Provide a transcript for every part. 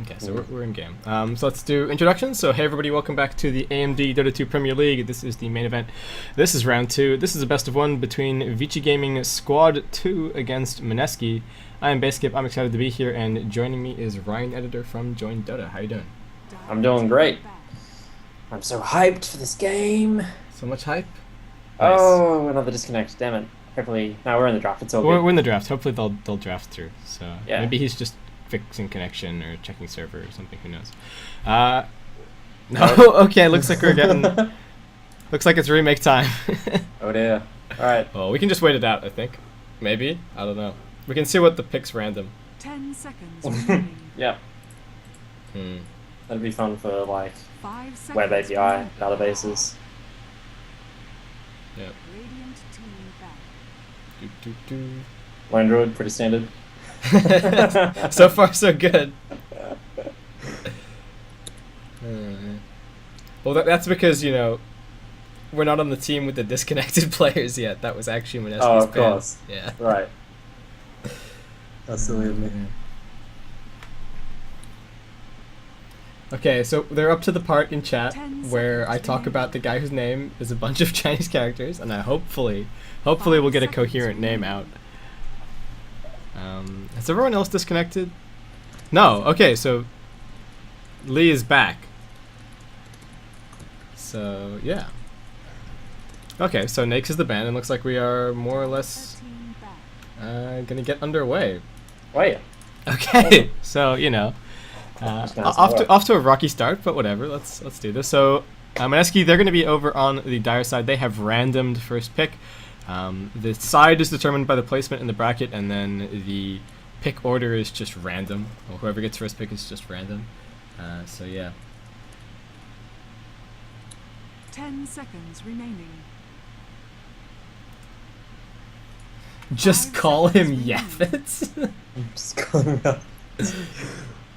Okay, so we're in game. So let's do introductions. So hey everybody, welcome back to the AMD Dota 2 Premier League. This is the main event. This is round 2. This is a best of 1 between VG Gaming Squad 2 against Mineski. I am Baseskip. I'm excited to be here, and joining me is Ryan Editor from Join Dota. How you doing? I'm doing great. I'm so hyped for this game. So much hype. Oh, nice. Another disconnect. Damn it. Hopefully, no, we're in the draft. It's all good. We're in the draft. Hopefully they'll draft through. So yeah. Maybe he's just fixing connection or checking server or something. Who knows? No. Okay. Looks like we're getting. Looks like it's remake time. Oh dear. All right. Well, we can just wait it out. I think. Maybe. I don't know. We can see what the pick's random. 10 seconds. Yeah. That'd be fun for like web API databases. Yep. Lone Druid, pretty standard. So far, so good. Well, that's because, you know, we're not on the team with the disconnected players yet. That was actually Mineski's Oh, of course. Yeah. Right. That's silly of me. Okay, so they're up to the part in chat where I talk about the guy whose name is a bunch of Chinese characters, and I hopefully we'll get a coherent name out. Has everyone else disconnected? No. Okay, so Lee is back. So yeah. Okay, so Nakes is the band, and looks like we are more or less gonna get underway. Wait. Okay, so you know. Off to a rocky start, but whatever. Let's do this. So, Mineski, they're going to be over on the dire side. They have randomed first pick. The side is determined by the placement in the bracket, and then the pick order is just random. Well, whoever gets first pick is just random. So yeah. 10 seconds remaining. Just call him Yafet. Just call him Yafet.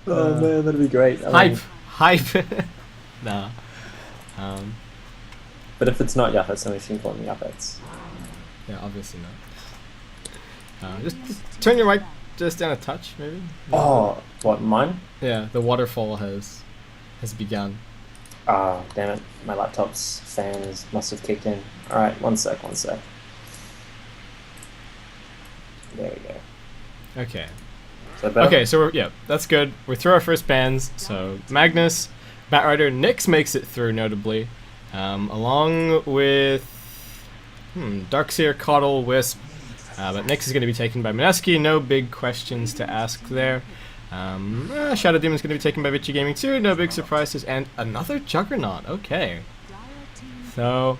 Oh man, that'd be great. Hype. Nah. But if it's not Yafets, then we can call them Yafets. Yeah, obviously not. Just turn your mic just down a touch, maybe. Oh, what, mine? Yeah, the waterfall has begun. Ah, damn it. My laptop's fans must have kicked in. Alright, one sec. There we go. Okay. Okay, so that's good. We're through our first bans. So Magnus, Batrider, Nyx makes it through notably, along with Darkseer, Coddle, Wisp. But Nyx is going to be taken by Mineski. No big questions to ask there. Shadow Demon's going to be taken by VG Gaming too. No big surprises, and another Juggernaut. Okay. So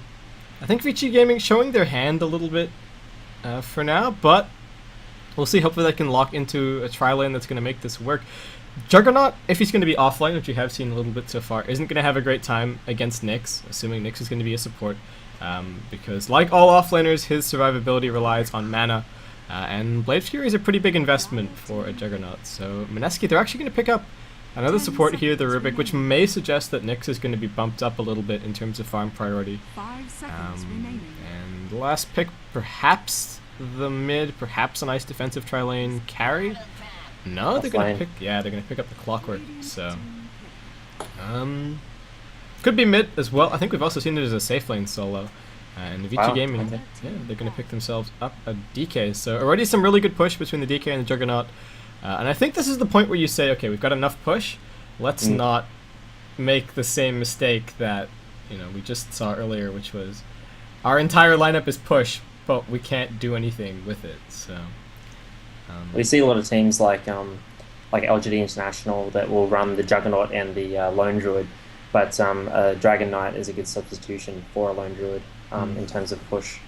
I think VG Gaming showing their hand a little bit for now, but. We'll see. Hopefully they can lock into a tri-lane that's going to make this work. Juggernaut, if he's going to be offline, which you have seen a little bit so far, isn't going to have a great time against Nyx, assuming Nyx is going to be a support. Because like all offlaners, his survivability relies on mana. And Blade Fury is a pretty big investment for a Juggernaut. So Mineski, they're actually going to pick up another support here, the Rubik, which may suggest that Nyx is going to be bumped up a little bit in terms of farm priority. 5 seconds remaining. And the last pick, perhaps the mid, perhaps a nice defensive tri-lane carry. No, they're gonna pick. Yeah, they're gonna pick up the Clockwork. So, could be mid as well. I think we've also seen it as a safe lane solo. And VG Gaming, okay. Yeah, they're gonna pick themselves up a DK. So already some really good push between the DK and the Juggernaut. And I think this is the point where you say, okay, we've got enough push. Let's not make the same mistake that we just saw earlier, which was our entire lineup is push. But we can't do anything with it, so... we see a lot of teams like LGD International that will run the Juggernaut and the Lone Druid, but Dragon Knight is a good substitution for a Lone Druid in terms of push.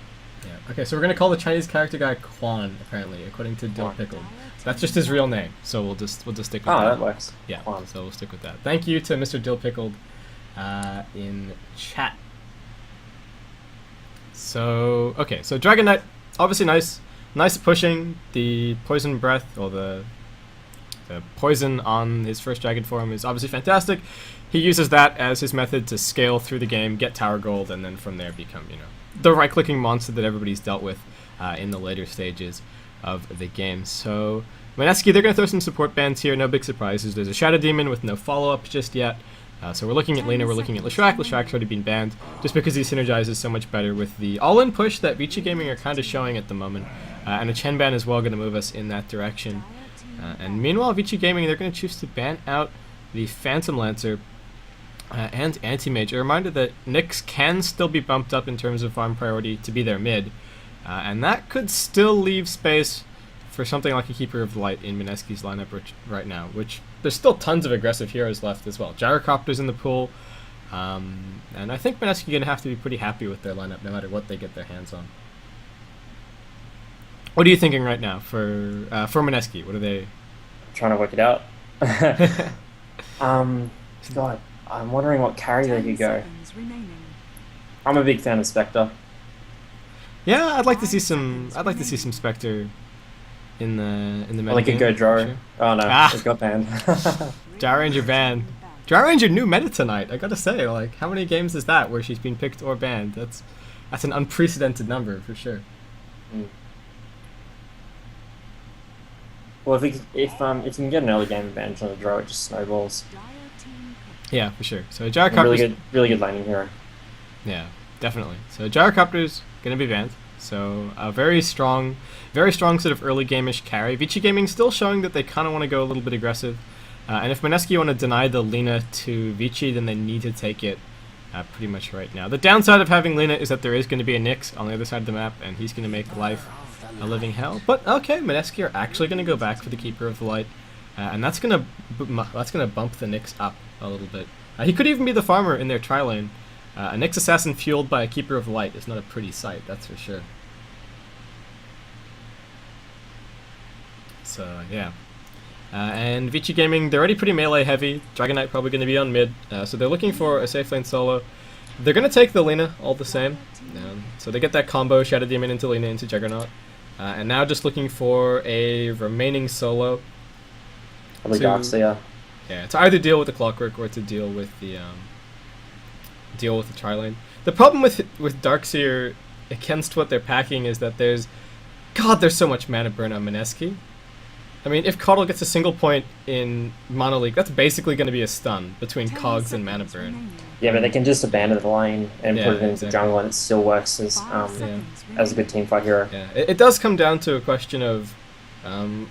Yeah. Okay, so we're going to call the Chinese character guy Quan, apparently, according to Dill Pickled. That's just his real name, so we'll just stick with that. Oh, that works. Yeah, Quan. So we'll stick with that. Thank you to Mr. Dill Pickled in chat. So, okay, so Dragon Knight, obviously nice pushing. The poison breath, or the poison on his first dragon form is obviously fantastic. He uses that as his method to scale through the game, get tower gold, and then from there become, the right-clicking monster that everybody's dealt with in the later stages of the game. So Mineski, they're going to throw some support bans here, no big surprises. There's a Shadow Demon with no follow-up just yet. So we're looking at Lina, we're looking at Leshrac. Leshrac's already been banned, just because he synergizes so much better with the all-in push that VG Gaming are kind of showing at the moment. And a Chen ban as well going to move us in that direction. And meanwhile, VG Gaming, they're going to choose to ban out the Phantom Lancer and Anti-Mage. A reminder that Nyx can still be bumped up in terms of farm priority to be their mid. And that could still leave space for something like a Keeper of the Light in Mineski's lineup right now, which there's still tons of aggressive heroes left as well. Gyrocopter's in the pool, and I think Mineski going to have to be pretty happy with their lineup no matter what they get their hands on. What are you thinking right now for Mineski? What are they... Trying to work it out. God, I'm wondering what carry they could go. I'm a big fan of Spectre. Yeah, I'd like to see some Spectre in the meta. Well, they could go Drow. Sure. Oh no, it got banned. Drow Ranger banned. Drow Ranger new meta tonight. I gotta say, like, how many games is that where she's been picked or banned? That's an unprecedented number for sure. Mm. Well, if you can get an early game advantage on the Drow, it just snowballs. Yeah, for sure. So Gyrocopter's really good laning hero. Yeah, definitely. So Gyrocopter's gonna be banned. So a very strong sort of early game-ish carry. VG Gaming still showing that they kind of want to go a little bit aggressive. And if Mineski want to deny the Lina to VG, then they need to take it pretty much right now. The downside of having Lina is that there is going to be a Nyx on the other side of the map, and he's going to make life a living hell. But okay, Mineski are actually going to go back for the Keeper of the Light, and that's going to bump the Nyx up a little bit. He could even be the farmer in their tri lane. A Nyx assassin fueled by a Keeper of the Light is not a pretty sight, that's for sure. So yeah. And VG Gaming, they're already pretty melee heavy. Dragon Knight probably going to be on mid, so they're looking for a safe lane solo. They're going to take the Lina all the same. So they get that combo, Shadow Demon into Lina into Juggernaut. And now just looking for a remaining solo. Probably Darkseer. Yeah, to either deal with the Clockwork or to deal with the tri-lane. The problem with Darkseer against what they're packing is that there's so much mana burn on Mineski. I mean, if Coddle gets a single point in Mono League, that's basically going to be a stun between Cogs and mana burn. Yeah, but they can just abandon the lane and put it into jungle, and it still works as a good teamfight hero. Yeah, it does come down to a question of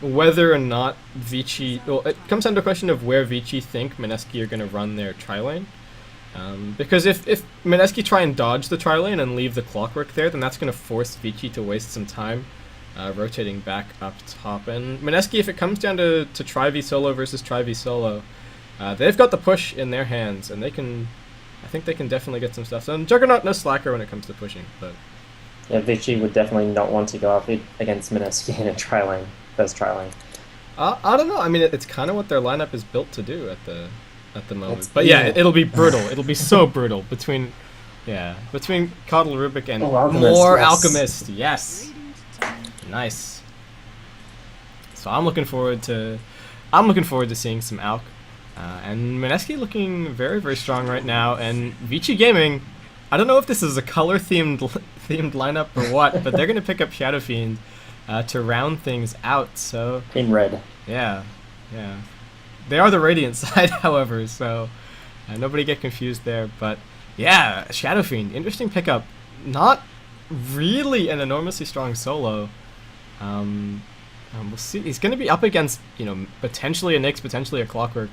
whether or not Vici... Well, it comes down to a question of where Vici think Mineski are going to run their tri-lane. Because if Mineski try and dodge the tri-lane and leave the Clockwork there, then that's going to force Vici to waste some time rotating back up top. And Mineski, if it comes down to tri-v solo versus tri-v solo, they've got the push in their hands, and I think they can definitely get some stuff. So Juggernaut no slacker when it comes to pushing, but... Yeah, Vici would definitely not want to go up against Mineski in a tri-lane, first tri-lane. I don't know, I mean, it's kind of what their lineup is built to do at the moment. But yeah, it'll be brutal. It'll be so brutal between Coddle, Rubik, and more Alchemist. Yes, nice. So I'm looking forward to seeing some Alch, and Mineski looking very, very strong right now. And VG Gaming, I don't know if this is a color themed lineup or what, but they're gonna pick up Shadow Fiend to round things out. So in red. Yeah. They are the Radiant side, however, so nobody get confused there. But yeah, Shadow Fiend, interesting pickup. Not really an enormously strong solo. We'll see. He's going to be up against, potentially a Nyx, potentially a Clockwork.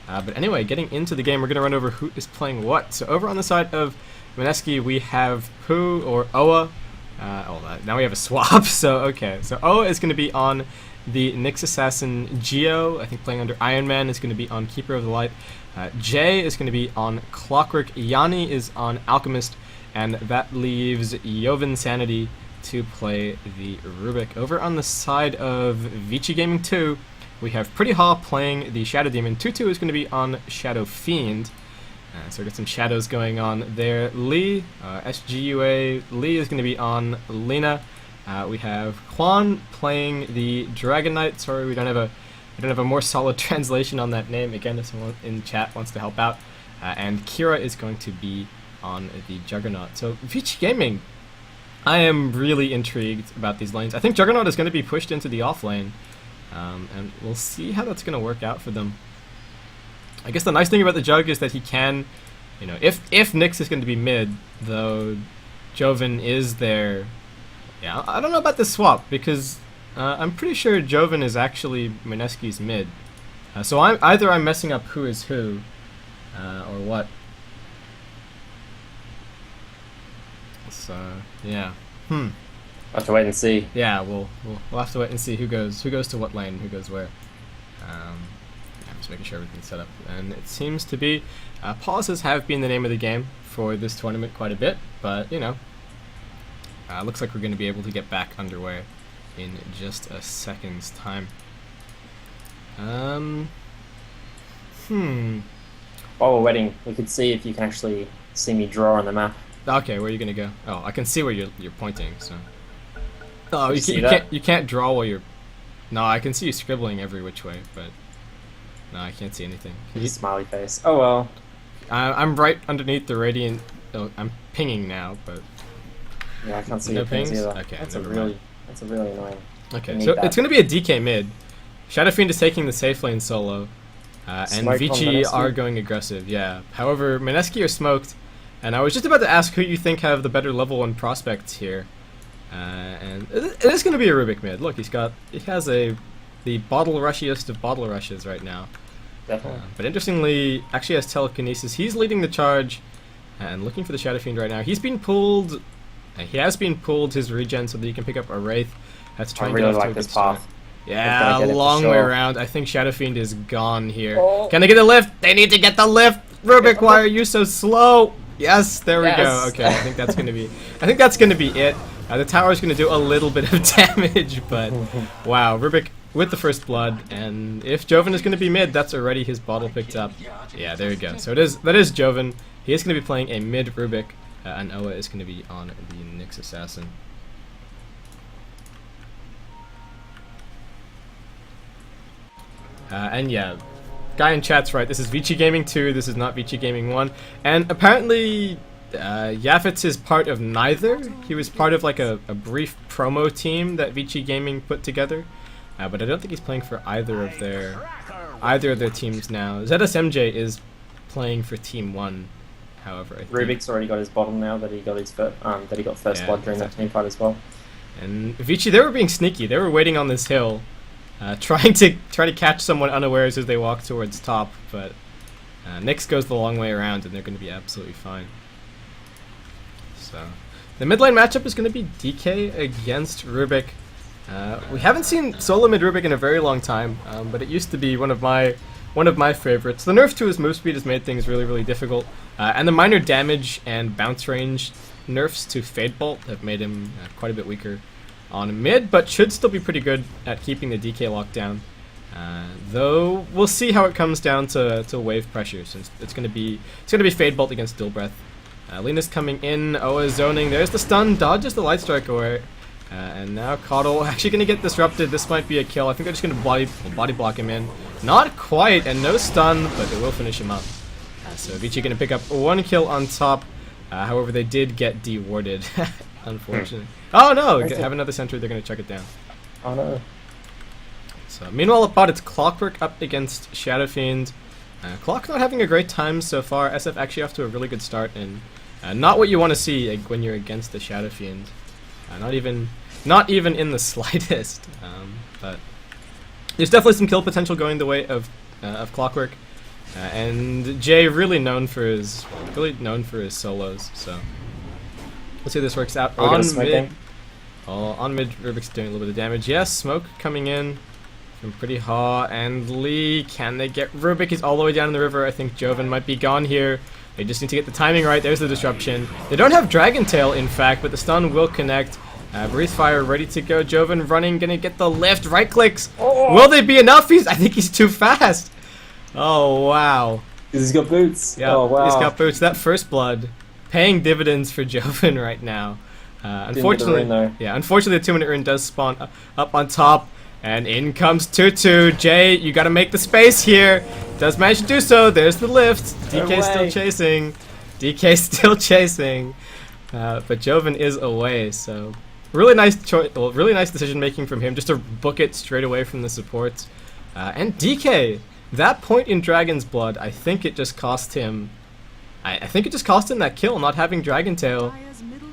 But anyway, getting into the game, we're going to run over who is playing what. So over on the side of Mineski, we have Pooh or Oa. Now we have a swap. So okay, so Oa is going to be on the Nyx Assassin. Geo, I think playing under Iron Man, is going to be on Keeper of the Light. Jay is going to be on Clockwork. Yanni is on Alchemist. And that leaves Joven Sanity to play the Rubik. Over on the side of VG Gaming 2, we have Pretty Haw playing the Shadow Demon. Tutu is going to be on Shadow Fiend. So we got some shadows going on there. Lee, SGUA, Lee is going to be on Lina. We have Quan playing the Dragon Knight. Sorry, we don't have a more solid translation on that name. Again, if someone in chat wants to help out. And Kira is going to be on the Juggernaut. So VG Gaming, I am really intrigued about these lanes. I think Juggernaut is going to be pushed into the off lane. And we'll see how that's going to work out for them. I guess the nice thing about the Jug is that he can, you know, if Nyx is going to be mid, though Joven is there. Yeah, I don't know about this swap, because I'm pretty sure Joven is actually Mineski's mid. So either I'm messing up who is who, or what. So, yeah. I'll have to wait and see. Yeah, we'll have to wait and see who goes to what lane, who goes where. I'm just making sure everything's set up, and it seems to be pauses have been the name of the game for this tournament quite a bit, but you know, looks like we're going to be able to get back underway in just a second's time. While we're waiting, we could see if you can actually see me draw on the map. Okay, where are you going to go? Oh, I can see where you're pointing. So. Oh, you can't draw while you're. No, I can see you scribbling every which way, but no, I can't see anything. Smiley face. Oh well. I'm right underneath the radiant. Oh, I'm pinging now, but yeah, I can't see no pings either. Okay, that's never really mind. That's a really annoying. Okay, so it's going to be a DK mid. Shadow Fiend is taking the safe lane solo, and VG are going aggressive. Yeah. However, Mineski are smoked, and I was just about to ask who you think have the better level 1 prospects here. And it is going to be a Rubik mid. Look, he has the bottle rushiest of bottle rushes right now. Definitely. But interestingly, actually has telekinesis. He's leading the charge and looking for the Shadow Fiend right now. He's been pulled. He has been pulled his regen so that he can pick up a Wraith. That's trying to really get off to like a this good start. path. Yeah, a long way around. I think Shadow Fiend is gone here. Oh. Can they get a lift? They need to get the lift. Rubik, why are you so slow? Yes, there we go. Okay, I think that's gonna be. I think that's gonna be it. The tower's gonna do a little bit of damage, but wow, Rubik with the first blood, and if Joven is gonna be mid, that's already his bottle picked up. Yeah, there you go. So that is Joven. He is gonna be playing a mid Rubik, and Oa is gonna be on the Nyx assassin. And yeah, guy in chat's right. This is VG Gaming 2. This is not VG Gaming 1. And apparently, Yafitz is part of neither. He was part of like a brief promo team that VG Gaming put together, but I don't think he's playing for either of their teams now. ZSMJ is playing for Team 1. However, I think Rubik's already got his bottle now that he got his first blood during that team fight as well. And Vici, they were being sneaky. They were waiting on this hill. Trying to catch someone unawares as they walk towards top, but Nyx goes the long way around, and they're going to be absolutely fine. So the mid lane matchup is going to be DK against Rubik. We haven't seen solo mid Rubik in a very long time, but it used to be one of my favorites. The nerf to his move speed has made things really, really difficult, and the minor damage and bounce range nerfs to Fade Bolt have made him quite a bit weaker on mid, but should still be pretty good at keeping the DK lockdown. Though we'll see how it comes down to wave pressure, since it's gonna be Fade Bolt against Still Breath. Lena's coming in, Oa zoning. There's the stun, dodges the light strike away, and now Coddle actually gonna get disrupted. This might be a kill. I think they're just gonna body block him in. Not quite, and no stun, but they will finish him up. So Vici gonna pick up 1 kill on top. However, they did get de-warded. Unfortunately. Oh no! Have another sentry, they're gonna chuck it down. Oh no. So, meanwhile, up bot, it's Clockwork up against Shadow Fiend. Clock not having a great time so far. SF actually off to a really good start, and not what you want to see when you're against the Shadow Fiend. Not even in the slightest. But there's definitely some kill potential going the way of Clockwork. And Jay really known for his solos. So let's see how this works out. On mid, Rubik's doing a little bit of damage. Yes, smoke coming in from Pretty Haw and Lee. Can they get Rubik? He's all the way down in the river. I think Joven might be gone here. They just need to get the timing right. There's the disruption. They don't have Dragon Tail, in fact, but the stun will connect. Breathe Fire ready to go. Joven running, gonna get the lift. Right clicks. Oh. Will they be enough? I think he's too fast. Oh wow. He's got boots. Yeah, oh, wow. He's got boots. That first blood, paying dividends for Joven right now. Unfortunately, unfortunately, the 2-minute rune does spawn up on top, and in comes Tutu. Jay, you got to make the space here. Does manage to do so. There's the lift. DK still chasing. DK still chasing. But Joven is away, so really nice choice. Well, really nice decision making from him, just to book it straight away from the supports. And DK, that point in Dragon's Blood, I think it just cost him. I think it just cost him that kill, not having Dragon Tail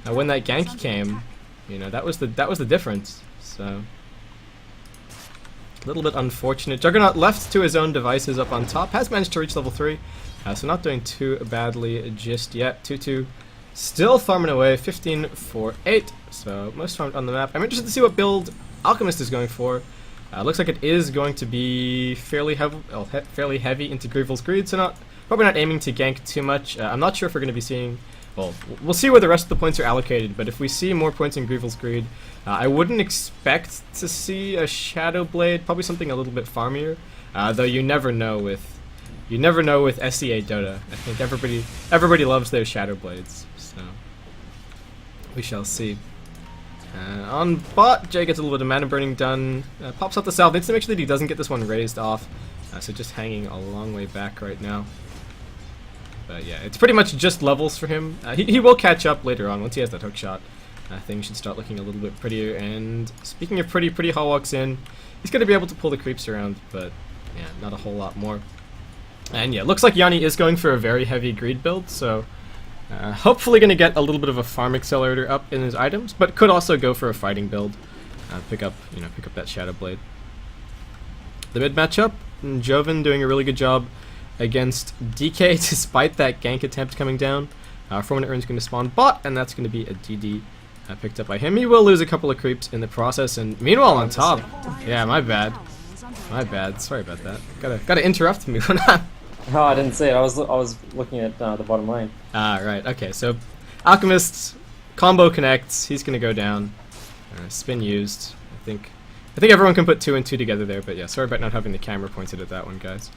when that gank came. You know, that was the difference. So a little bit unfortunate. Juggernaut left to his own devices up on top, has managed to reach level 3, so not doing too badly just yet. 2-2 still farming away, 15-4-8, so most farmed on the map. I'm interested to see what build Alchemist is going for. Looks like it is going to be fairly heavy into Grievel's Greed, so probably not aiming to gank too much. I'm not sure if we're going to be seeing. Well, we'll see where the rest of the points are allocated, but if we see more points in Grievel's Greed, I wouldn't expect to see a Shadow Blade, probably something a little bit farmier, though you never know with SEA Dota. I think everybody loves their Shadow Blades, so we shall see. On bot, Jay gets a little bit of mana burning done, pops out the salve, needs to make sure that he doesn't get this one raised off, so just hanging a long way back right now. But yeah, it's pretty much just levels for him. He will catch up later on once he has that hook shot. Things should start looking a little bit prettier. And speaking of pretty, Hall walks in. He's going to be able to pull the creeps around, but yeah, not a whole lot more. And yeah, looks like Yanni is going for a very heavy greed build, so hopefully going to get a little bit of a farm accelerator up in his items, but could also go for a fighting build. Pick up that Shadow Blade. The mid matchup, Joven doing a really good job against DK despite that gank attempt coming down. 4-minute Urn's going to spawn bot, and that's going to be a DD picked up by him. He will lose a couple of creeps in the process, and meanwhile on top, yeah, my bad, sorry about that. Gotta interrupt me when I'm. Oh, I didn't see it. I was looking at the bottom lane. Right. Okay. So, Alchemist combo connects. He's going to go down. Spin used. I think everyone can put 2 and 2 together there. But yeah, sorry about not having the camera pointed at that one, guys.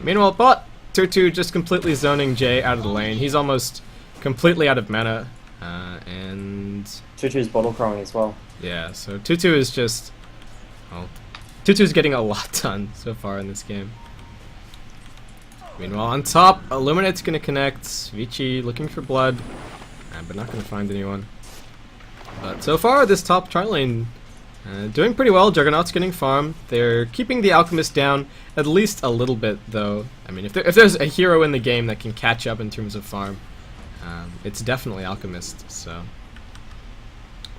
Meanwhile, bot 2-2 just completely zoning Jay out of the lane. He's almost completely out of mana, and 2-2's bottle crowing as well. Yeah, so 2-2 is just, well, 2-2 is getting a lot done so far in this game. Meanwhile, on top, Illuminate's going to connect. Vici looking for blood, but not going to find anyone. But so far, this top tri lane doing pretty well. Juggernaut's getting farm. They're keeping the Alchemist down at least a little bit, though. I mean, if there's a hero in the game that can catch up in terms of farm, it's definitely Alchemist. So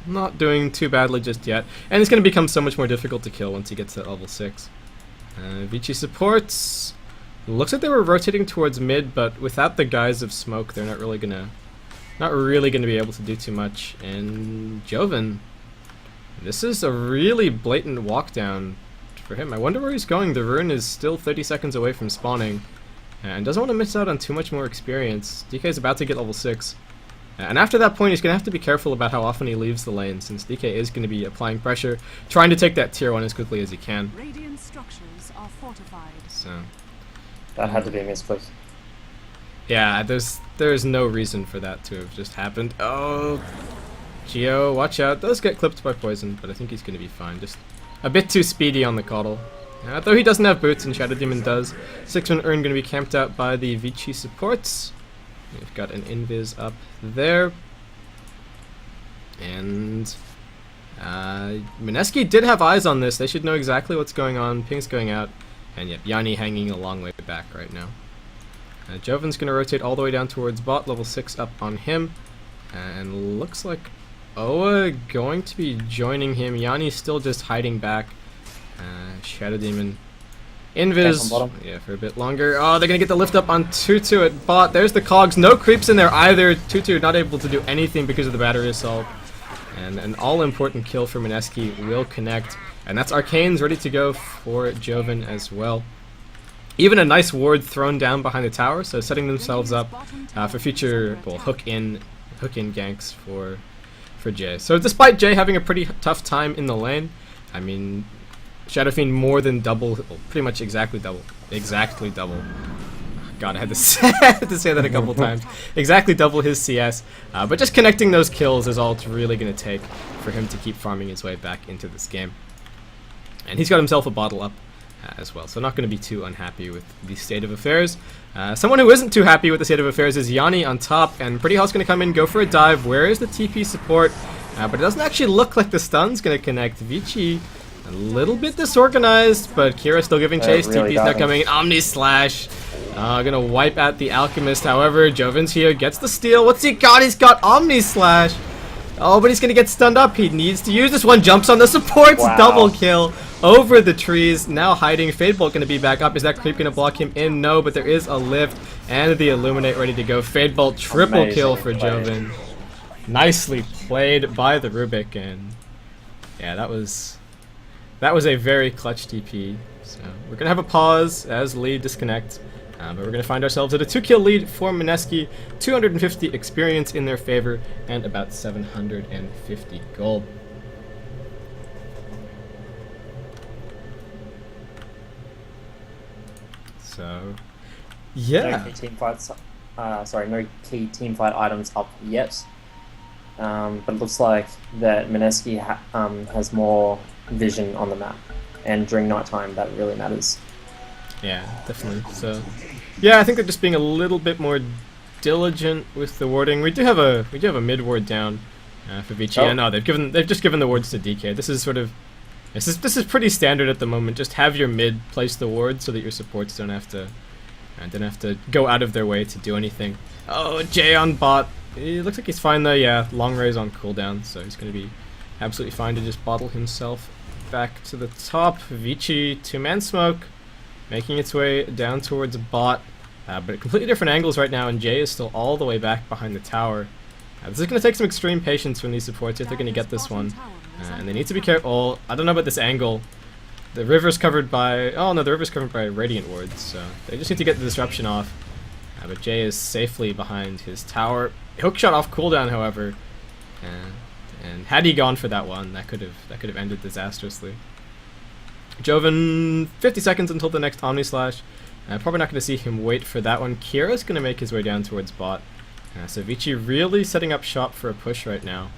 not doing too badly just yet, and it's going to become so much more difficult to kill once he gets to level 6. Vici supports. Looks like they were rotating towards mid, but without the guise of smoke, they're not really gonna be able to do too much. And Joven, this is a really blatant walk down for him. I wonder where he's going. The rune is still 30 seconds away from spawning, and doesn't want to miss out on too much more experience. DK is about to get level 6, and after that point, he's gonna have to be careful about how often he leaves the lane, since DK is going to be applying pressure, trying to take that tier 1 as quickly as he can. Radiant structures are fortified. So. That had to be a misclick. Yeah, there's no reason for that to have just happened. Oh, Geo, watch out. Does get clipped by poison, but I think he's going to be fine. Just a bit too speedy on the Coddle. Though he doesn't have boots and Shadow Demon does. 6-minute Urn going to be camped out by the Vici supports. We've got an invis up there. And Mineski did have eyes on this. They should know exactly what's going on. Ping's going out. And yep, Yanni hanging a long way back right now. Joven's going to rotate all the way down towards bot, level 6 up on him. And looks like Oa going to be joining him. Yanni's still just hiding back. Shadow Demon. Invis, yeah, for a bit longer. Oh, they're going to get the lift up on 2-2 at bot. There's the cogs. No creeps in there either. 2-2 not able to do anything because of the battery assault. And an all-important kill for Mineski will connect. And that's Arcane's ready to go for Joven as well. Even a nice ward thrown down behind the tower, so setting themselves up for future hook-in ganks for Jay. So despite Jay having a pretty tough time in the lane, I mean, Shadow Fiend more than double, well, pretty much exactly double. God, I had to say that a couple times. Exactly double his CS, but just connecting those kills is all it's really going to take for him to keep farming his way back into this game. And he's got himself a bottle up as well, so not going to be too unhappy with the state of affairs. Someone who isn't too happy with the state of affairs is Yanni on top, and Pretty Hot's going to come in, go for a dive. Where is the TP support? But it doesn't actually look like the stun's going to connect. Vici a little bit disorganized, but Kira still giving chase. Really TP's not coming. Omni Slash. Gonna wipe out the Alchemist. However, Joven's here, gets the steal. What's he got? He's got Omni Slash. Oh, but he's gonna get stunned up. He needs to use this one. Jumps on the supports. Wow. Double kill over the trees. Now hiding. Fadebolt gonna be back up. Is that creep gonna block him in? No, but there is a lift and the Illuminate ready to go. Fadebolt triple kill for Joven. Nicely played by the Rubik, and yeah, that was a very clutch TP. So we're gonna have a pause as lead disconnects. But we're going to find ourselves at a 2-kill lead for Mineski, 250 experience in their favor, and about 750 gold. So, yeah. No key team fights. No key team fight items up yet. But it looks like that Mineski has more vision on the map, and during nighttime that really matters. Yeah, definitely. So, yeah, I think they're just being a little bit more diligent with the warding. We do have a mid ward down for Vici. Oh. Yeah, no, they've just given the wards to DK. This is pretty standard at the moment. Just have your mid place the ward so that your supports don't have to go out of their way to do anything. Oh, Jay on bot. It looks like he's fine though. Yeah, long rays on cooldown, so he's gonna be absolutely fine to just bottle himself back to the top. Vici 2-man smoke. Making its way down towards bot, but completely different angles right now, and Jay is still all the way back behind the tower. This is going to take some extreme patience from these supports if they're going to get this one, and they need to be careful. I don't know about this angle. The river's covered by... Oh no, the river's covered by Radiant Wards, so they just need to get the disruption off. But Jay is safely behind his tower. Hookshot off cooldown, however, and had he gone for that one, that could have ended disastrously. Joven, 50 seconds until the next Omni Slash. Probably not going to see him wait for that one. Kira's going to make his way down towards bot. So Vici really setting up shop for a push right now.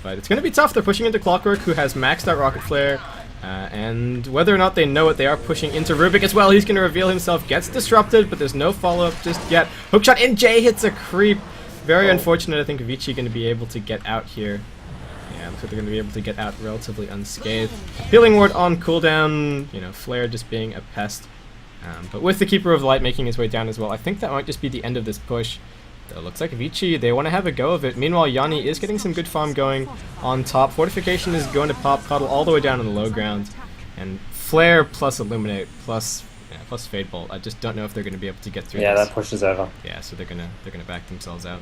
But it's going to be tough. They're pushing into Clockwork, who has maxed out Rocket Flare. And whether or not they know it, they are pushing into Rubik as well. He's going to reveal himself. Gets disrupted, but there's no follow-up just yet. Hookshot in. Jay hits a creep. Very unfortunate. I think Vici going to be able to get out here. Yeah, looks like they're going to be able to get out relatively unscathed. Healing ward on cooldown, you know, Flare just being a pest. But with the Keeper of Light making his way down as well, I think that might just be the end of this push. It looks like Vici, they want to have a go of it. Meanwhile, Yanni is getting some good farm going on top. Fortification is going to pop Cuddle all the way down on the low ground. And Flare plus Illuminate plus Fadebolt. I just don't know if they're going to be able to get through this. Yeah, that pushes over. Yeah, so they're gonna back themselves out.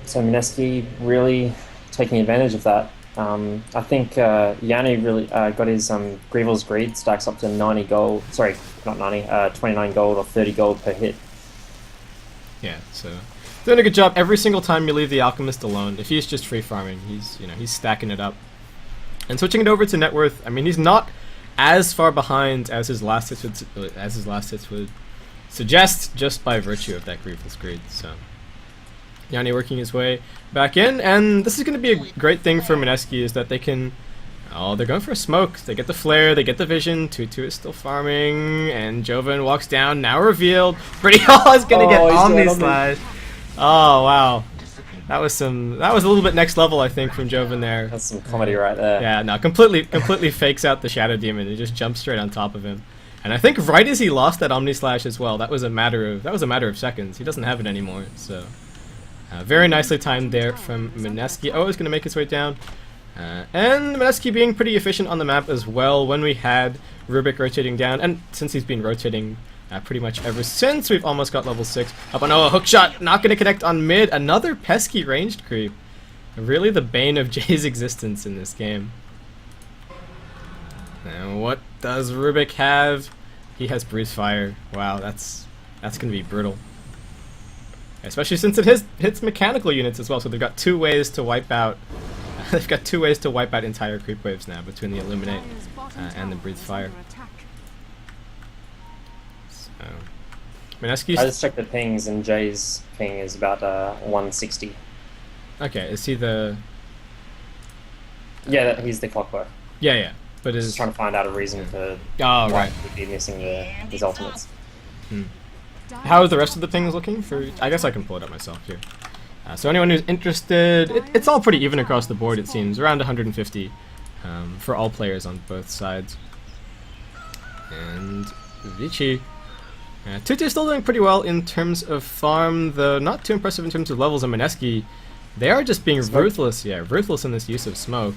So Mineski really taking advantage of that. I think Yanni really got his Grievel's Greed stacks up to 90 gold. Sorry, not 90. 29 gold or 30 gold per hit. Yeah, so doing a good job. Every single time you leave the Alchemist alone, if he's just free farming, he's stacking it up. And switching it over to net worth, I mean, he's not as far behind as his last hits would suggest, just by virtue of that Grievel's Greed. So Yanni working his way back in, and this is going to be a great thing for Mineski, is that they can... Oh, they're going for a smoke. They get the flare, they get the vision. 2-2 is still farming, and Joven walks down, now revealed. Pretty Hall is going to get Omni Slash. Oh, wow. That was a little bit next level, I think, from Joven there. That's some comedy right there. Yeah, no, completely fakes out the Shadow Demon and just jumps straight on top of him. And I think right as he lost that Omni Slash as well, that was a matter of seconds. He doesn't have it anymore, so... very nicely timed there from Mineski. Oh, he's going to make his way down. And Mineski being pretty efficient on the map as well when we had Rubik rotating down. And since he's been rotating pretty much ever since, we've almost got level 6. Up on a hook shot, not going to connect on mid. Another pesky ranged creep. Really the bane of Jay's existence in this game. And what does Rubik have? He has Breeze Fire. Wow, that's going to be brutal. Especially since it hits mechanical units as well, so they've got two ways to wipe out. They've got two ways to wipe out entire creep waves now, between the Illuminate and the Breathe Fire. So, Mineski's... I just checked the pings, and Jay's ping is about 160. Okay, is he the... Yeah, he's the Clockwork. Yeah, but is... Just trying to find out a reason for why right. He'd be missing his ultimates. How are the rest of the pings looking? I guess I can pull it up myself here. So anyone who's interested, it's all pretty even across the board, it seems. Around 150 for all players on both sides. And VG. Tutu still doing pretty well in terms of farm, though not too impressive in terms of levels. And Mineski, they are just being ruthless. Yeah, ruthless in this use of smoke.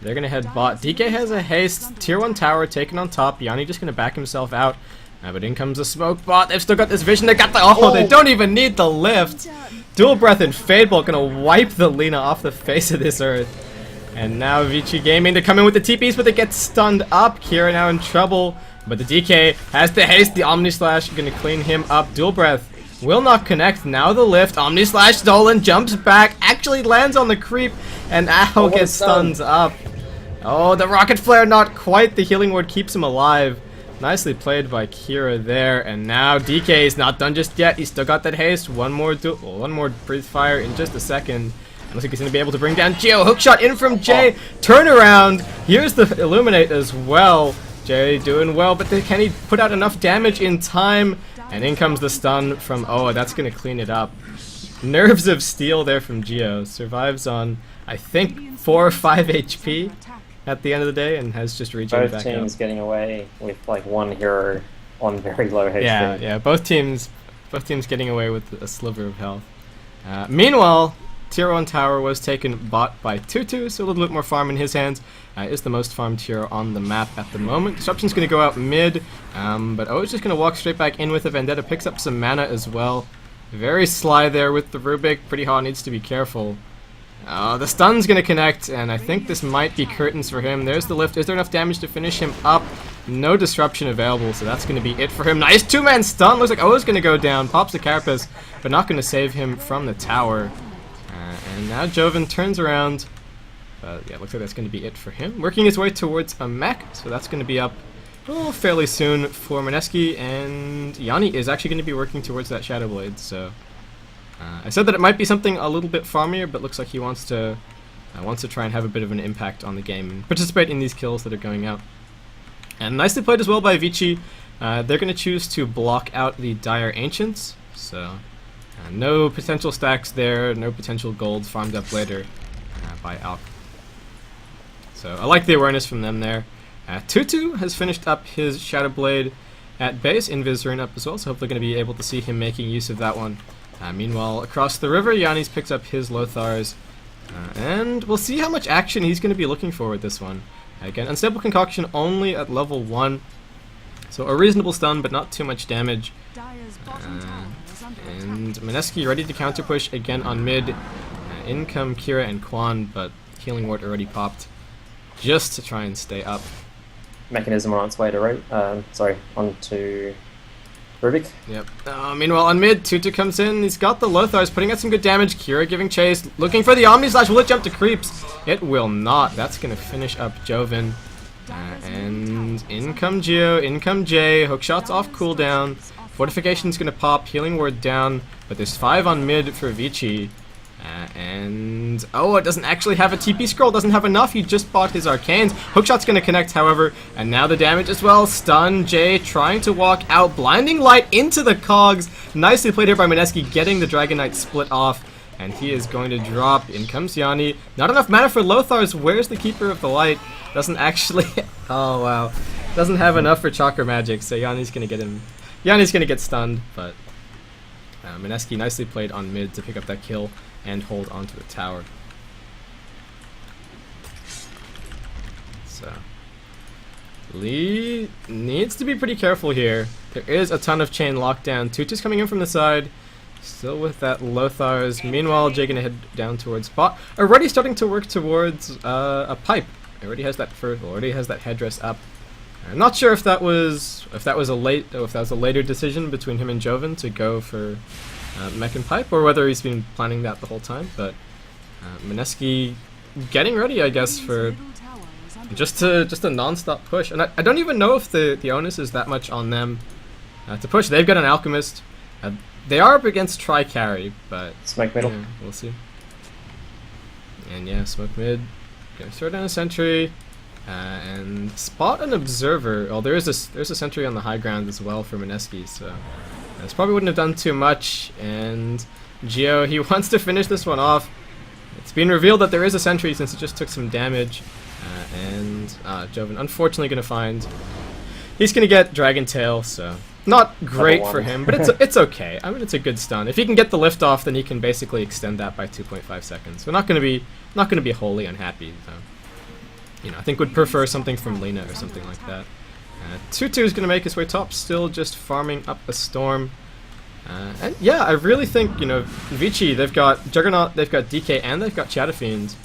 They're going to head bot. DK has a haste. Tier 1 tower taken on top. Yanni just going to back himself out. But in comes the smoke bot. They've still got this vision. They got the... Oh, they don't even need the lift. Dual Breath and Fadebolt going to wipe the Lina off the face of this earth. And now VG Gaming to come in with the TPs, but they get stunned up. Kira now in trouble. But the DK has the haste. The Omni Slash going to clean him up. Dual Breath will not connect. Now the lift. Omni Slash stolen. Jumps back. Actually lands on the creep. And Ow gets stunned up. Oh, the Rocket Flare not quite. The Healing Ward keeps him alive. Nicely played by Kira there. And now DK is not done just yet. He's still got that haste. One more Breathe Fire in just a second. Looks like he's going to be able to bring down Geo. Hookshot in from Jay. Turnaround. Here's the Illuminate as well. Jay doing well, but can he put out enough damage in time? And in comes the stun from Oa. That's going to clean it up. Nerves of Steel there from Geo. Survives on, I think, 4 or 5 HP at the end of the day, and has just regenerated back up. Both teams getting away with like one hero on very low HP. Yeah, both teams getting away with a sliver of health. Meanwhile, Tier 1 tower was taken bot by Tutu, so a little bit more farm in his hands. Is the most farmed hero on the map at the moment. Disruption's going to go out mid, but O's just going to walk straight back in with a Vendetta. Picks up some mana as well. Very sly there with the Rubik. Pretty hot, needs to be careful. The stun's going to connect, and I think this might be curtains for him. There's the lift. Is there enough damage to finish him up? No disruption available, so that's going to be it for him. Nice two-man stun. Looks like O's going to go down. Pops the Carapace, but not going to save him from the tower. And now Joven turns around. Yeah, looks like that's going to be it for him. Working his way towards a mech, so that's going to be up fairly soon for Mineski. And Yanni is actually going to be working towards that Shadow Blade, so... I said that it might be something a little bit farmier, but looks like he wants to try and have a bit of an impact on the game and participate in these kills that are going out. And nicely played as well by Vici. They're going to choose to block out the Dire Ancients, so no potential stacks there, no potential gold farmed up later by Alk. So I like the awareness from them there. Tutu has finished up his Shadow Blade at base, Invis up as well, so hopefully going to be able to see him making use of that one. Meanwhile, across the river, Yanni's picked up his Lothars, and we'll see how much action he's going to be looking for with this one. Again, Unstable Concoction only at level 1, so a reasonable stun, but not too much damage. And Mineski ready to counter push again on mid. In come Kira and Quan, but Healing Ward already popped, just to try and stay up. Mechanism on its way to onto Rubik. Yep. Meanwhile, on mid, Tutu comes in. He's got the Lothars, putting out some good damage. Kira giving chase, looking for the Omni Slash. Will it jump to creeps? It will not. That's going to finish up Joven. And in come Geo, in come Jay. Hookshot's off cooldown. Fortification's going to pop. Healing Ward down. But there's 5 on mid for Vici. And it doesn't actually have a TP scroll, doesn't have enough. He just bought his arcanes. Hookshot's going to connect, however, and now the damage as well. Stun, Jay trying to walk out, blinding light into the cogs. Nicely played here by Mineski, getting the Dragon Knight split off, and he is going to drop. In comes Yanni. Not enough mana for Lothars. Where's the Keeper of the Light? Doesn't actually. Oh wow, doesn't have enough for Chakra Magic, so Yanni's going to get him. Yanni's going to get stunned, but Mineski nicely played on mid to pick up that kill and hold onto the tower. So Lee needs to be pretty careful here. There is a ton of chain lockdown. Tutu's coming in from the side, still with that Lothars. Meanwhile, Jay gonna head down towards bot. Already starting to work towards a pipe. Already has that headdress up. I'm not sure if that was a later decision between him and Joven to go for mech and pipe, or whether he's been planning that the whole time. But Mineski getting ready, I guess, for just a non-stop push. And I don't even know if the onus is that much on them to push. They've got an Alchemist. They are up against Tri-Carry, but Smoke middle. Yeah, we'll see. And yeah, smoke mid. Gonna throw down a sentry. And spot an observer. Oh, there's a sentry on the high ground as well for Mineski, so This probably wouldn't have done too much, and Geo, he wants to finish this one off. It's been revealed that there is a sentry since it just took some damage, and Joven unfortunately going to find... He's going to get Dragon Tail, so not great for him, but it's okay. I mean, it's a good stun. If he can get the lift off, then he can basically extend that by 2.5 seconds. We're not going to be wholly unhappy, though. You know, I think would prefer something from Lena or something like that. 2-2 is going to make his way top, still just farming up a storm. And yeah, I really think, you know, Vici, they've got Juggernaut, they've got DK, and they've got Shadowfiend.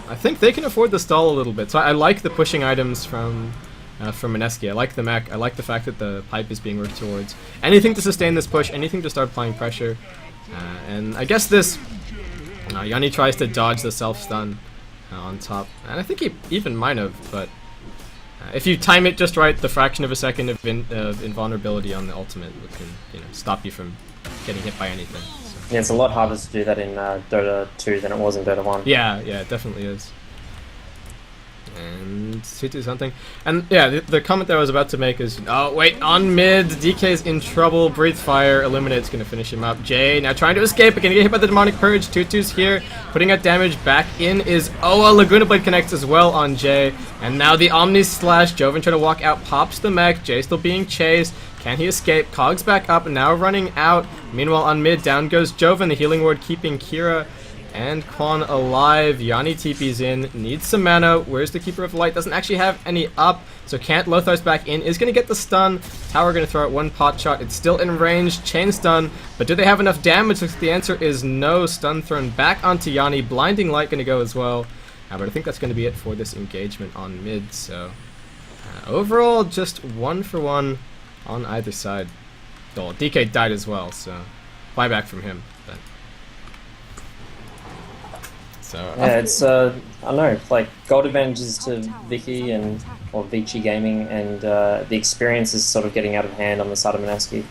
I think they can afford the stall a little bit. So I like the pushing items from Mineski. I like the mech. I like the fact that the pipe is being worked towards. Anything to sustain this push, anything to start applying pressure. And I guess this... Yanni tries to dodge the self-stun on top. And I think he even might have, but... if you time it just right, the fraction of a second of invulnerability on the ultimate can, you know, stop you from getting hit by anything. So. Yeah, it's a lot harder to do that in Dota 2 than it was in Dota 1. Yeah, it definitely is. And 2-2 something. And yeah, the comment that I was about to make is, oh wait, on mid, DK's in trouble, Breathe Fire, Illuminate's gonna finish him up. Jay now trying to escape, but gonna get hit by the Demonic Purge. 2-2's here, putting out damage. Back in is Oa, Laguna Blade connects as well on Jay. And now the Omni Slash, Joven trying to walk out, pops the mech, Jay still being chased. Can he escape? Cogs back up, now running out. Meanwhile on mid, down goes Joven, the healing ward keeping Kira and Quan alive. Yanni TP's in, needs some mana. Where's the Keeper of Light? Doesn't actually have any up, so can't. Lothar's back in, is going to get the stun. Tower going to throw out one pot shot. It's still in range. Chain stun, but do they have enough damage? The answer is no. Stun thrown back onto Yanni. Blinding Light going to go as well. But I think that's going to be it for this engagement on mid. So overall, just 1 for 1 on either side. Oh, DK died as well, so buyback from him. But so yeah, it's I don't know, like gold advantages to Vicky or Vici Gaming, and the experience is sort of getting out of hand on the side of Mineski.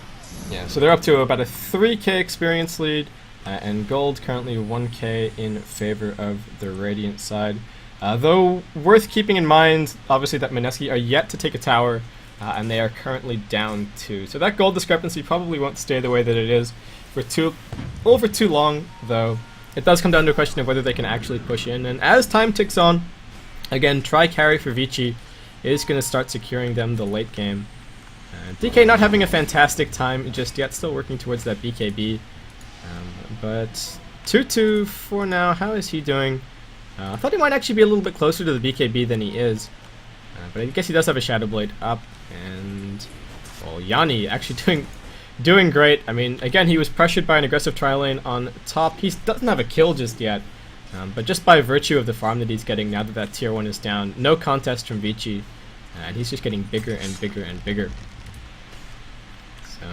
Yeah, so they're up to about a 3k experience lead, and gold currently 1k in favor of the Radiant side. Though worth keeping in mind, obviously, that Mineski are yet to take a tower, and they are currently down 2. So that gold discrepancy probably won't stay the way that it is for too long, though. It does come down to a question of whether they can actually push in, and as time ticks on, again, try carry for Vici is going to start securing them the late game. DK not having a fantastic time just yet, still working towards that BKB, but 2-2 for now. How is he doing? I thought he might actually be a little bit closer to the BKB than he is, but I guess he does have a Shadow Blade up, and well, Yanni actually doing great. I mean, again, he was pressured by an aggressive tri lane on top. He doesn't have a kill just yet, but just by virtue of the farm that he's getting now that that tier 1 is down, no contest from Vici, and he's just getting bigger and bigger and bigger. So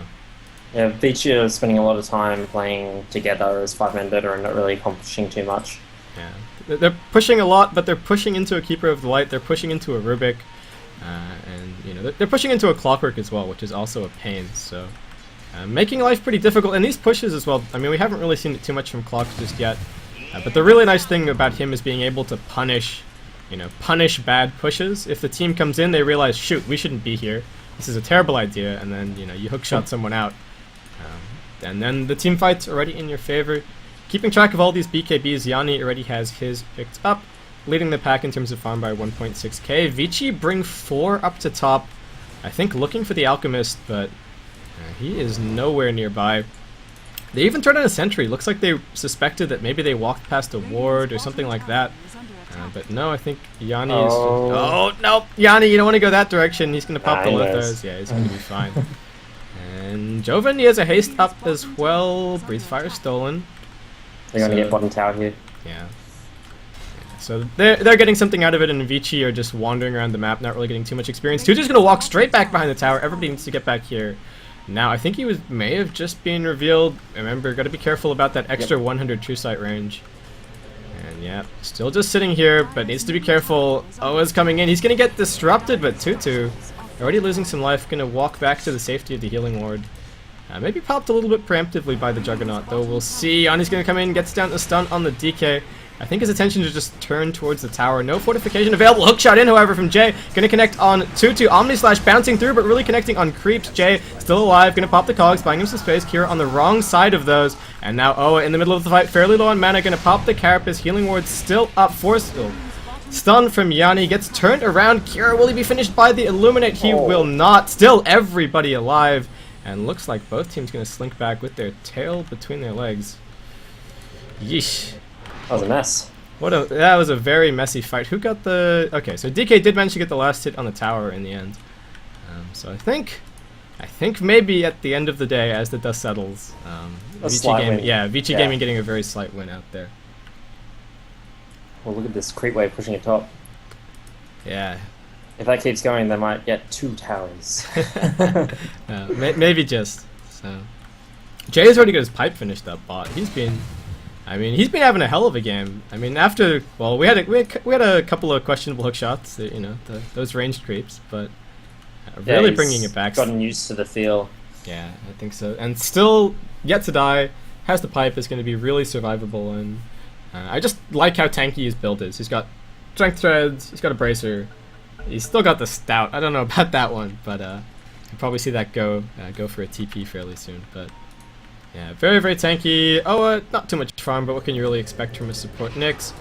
yeah, Vici is spending a lot of time playing together as 5-man Dota and not really accomplishing too much. Yeah, they're pushing a lot, but they're pushing into a Keeper of the Light, they're pushing into a Rubik, and you know, they're pushing into a Clockwork as well, which is also a pain, so making life pretty difficult. And these pushes as well, I mean, we haven't really seen it too much from Clock just yet, but the really nice thing about him is being able to punish bad pushes. If the team comes in, they realize, shoot, we shouldn't be here, this is a terrible idea, and then, you know, you hookshot someone out, and then the team fight's already in your favor. Keeping track of all these BKBs, Yanni already has his picked up, leading the pack in terms of farm by 1.6k. Vici bring 4 up to top, I think looking for the Alchemist, but he is nowhere nearby. They even turned on a sentry. Looks like they suspected that maybe they walked past a ward or something like that. But no, I think Yanni is... Oh, no! Yanni, you don't want to go that direction. He's going to pop the Lithos. Yeah, he's going to be fine. And Joven, he has a haste up as well. Breathe Fire stolen. They're going to get bottom tower here. Yeah. So they're getting something out of it, and Vici are just wandering around the map, not really getting too much experience. Tutu's going to walk straight back behind the tower. Everybody needs to get back here. Now, I think he may have just been revealed. Remember, got to be careful about that extra 100 true sight range. And yeah, still just sitting here, but needs to be careful. Oa's coming in. He's going to get disrupted, but Tutu, already losing some life, going to walk back to the safety of the healing ward. Maybe popped a little bit preemptively by the Juggernaut, though we'll see. Yanni's going to come in, gets down the stun on the DK. I think his attention is just turned towards the tower. No fortification available. Hook shot in, however, from Jay. Gonna connect on 2-2. Omni Slash bouncing through, but really connecting on creeps. Jay still alive. Gonna pop the cogs, buying him some space. Kira on the wrong side of those. And now Oa in the middle of the fight, fairly low on mana. Gonna pop the Carapace. Healing ward still up. Stun from Yanni. Gets turned around. Kira, will he be finished by the Illuminate? He will not. Still everybody alive. And looks like both teams gonna slink back with their tail between their legs. Yeesh. That was a mess. That was a very messy fight. Who got the... Okay, so DK did manage to get the last hit on the tower in the end. So I think maybe at the end of the day, as the dust settles, VG Gaming getting a very slight win out there. Well, look at this creep wave pushing it top. Yeah. If that keeps going, they might get 2 towers. Maybe just. So Jay's already got his pipe finished up bot. He's been having a hell of a game. I mean, we had a couple of questionable hook shots, you know, those ranged creeps, but really bringing it back. Gotten used to the feel. Yeah, I think so. And still yet to die, has the pipe, is going to be really survivable, and I just like how tanky his build is. He's got strength threads, he's got a bracer, he's still got the stout. I don't know about that one, but you'll probably see that go for a TP fairly soon, but... Yeah, very, very tanky. Not too much farm, but what can you really expect from a support Nyx?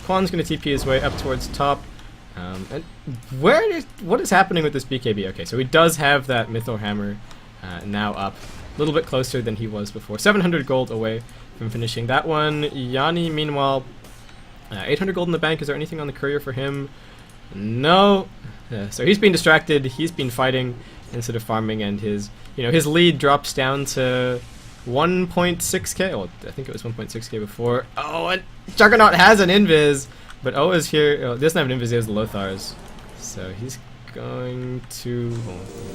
Quan's going to TP his way up towards top. And what is happening with this BKB? Okay, so he does have that Mythor Hammer now up. A little bit closer than he was before. 700 gold away from finishing that one. Yanni, meanwhile, 800 gold in the bank. Is there anything on the courier for him? No. So he's been distracted. He's been fighting instead of farming, and his lead drops down to 1.6k. Well, I think it was 1.6k before. Oh, and Juggernaut has an invis, but is here. Oh, doesn't have an invis. He has the Lothars, so he's going to.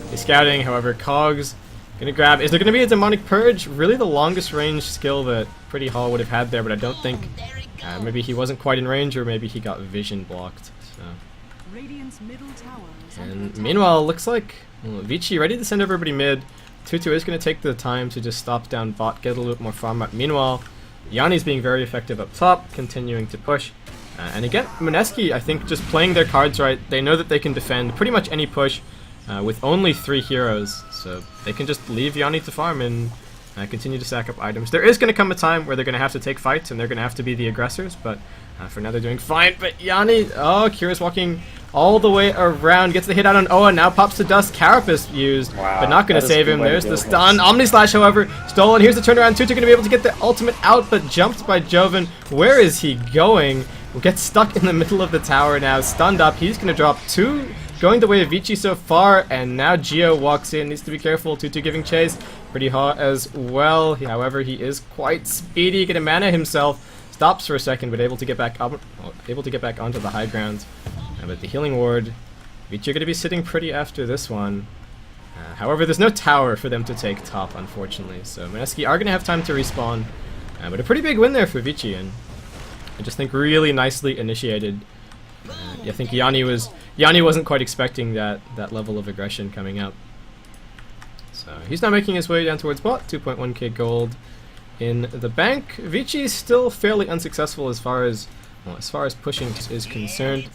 He's scouting. However, Cogs gonna grab. Is there gonna be a Demonic Purge? Really, the longest range skill that Pretty Hall would have had there, but I don't think. Maybe he wasn't quite in range, or maybe he got vision blocked. So. And meanwhile, looks like Vici ready to send everybody mid. 2-2 is going to take the time to just stop down bot, get a little bit more farm up. Meanwhile, Yanni's being very effective up top, continuing to push. And again, Mineski, I think, just playing their cards right. They know that they can defend pretty much any push with only 3 heroes. So they can just leave Yanni to farm and continue to stack up items. There is going to come a time where they're going to have to take fights and they're going to have to be the aggressors. But for now, they're doing fine. But Yanni, Kira's walking all the way around, gets the hit out on Oa, now pops the dust. Carapace used, but not going to save him. There's the stun. Omni Slash, however, stolen. Here's the turnaround. 2-2 going to be able to get the ultimate out, but jumped by Joven. Where is he going? Will get stuck in the middle of the tower now, stunned up. He's going to drop 2, going the way of Vici so far, and now Geo walks in. Needs to be careful. 2-2 giving chase. Pretty hot as well. However, he is quite speedy. Going to mana himself. Stops for a second, but able to get back onto the high ground. But the healing ward, Vici are going to be sitting pretty after this one. However, there's no tower for them to take top, unfortunately. So Mineski are going to have time to respawn. But a pretty big win there for Vici, and I just think really nicely initiated. I think Yanni wasn't quite expecting that level of aggression coming up. So he's now making his way down towards bot. 2.1k gold in the bank. Vici is still fairly unsuccessful as far as pushing is concerned.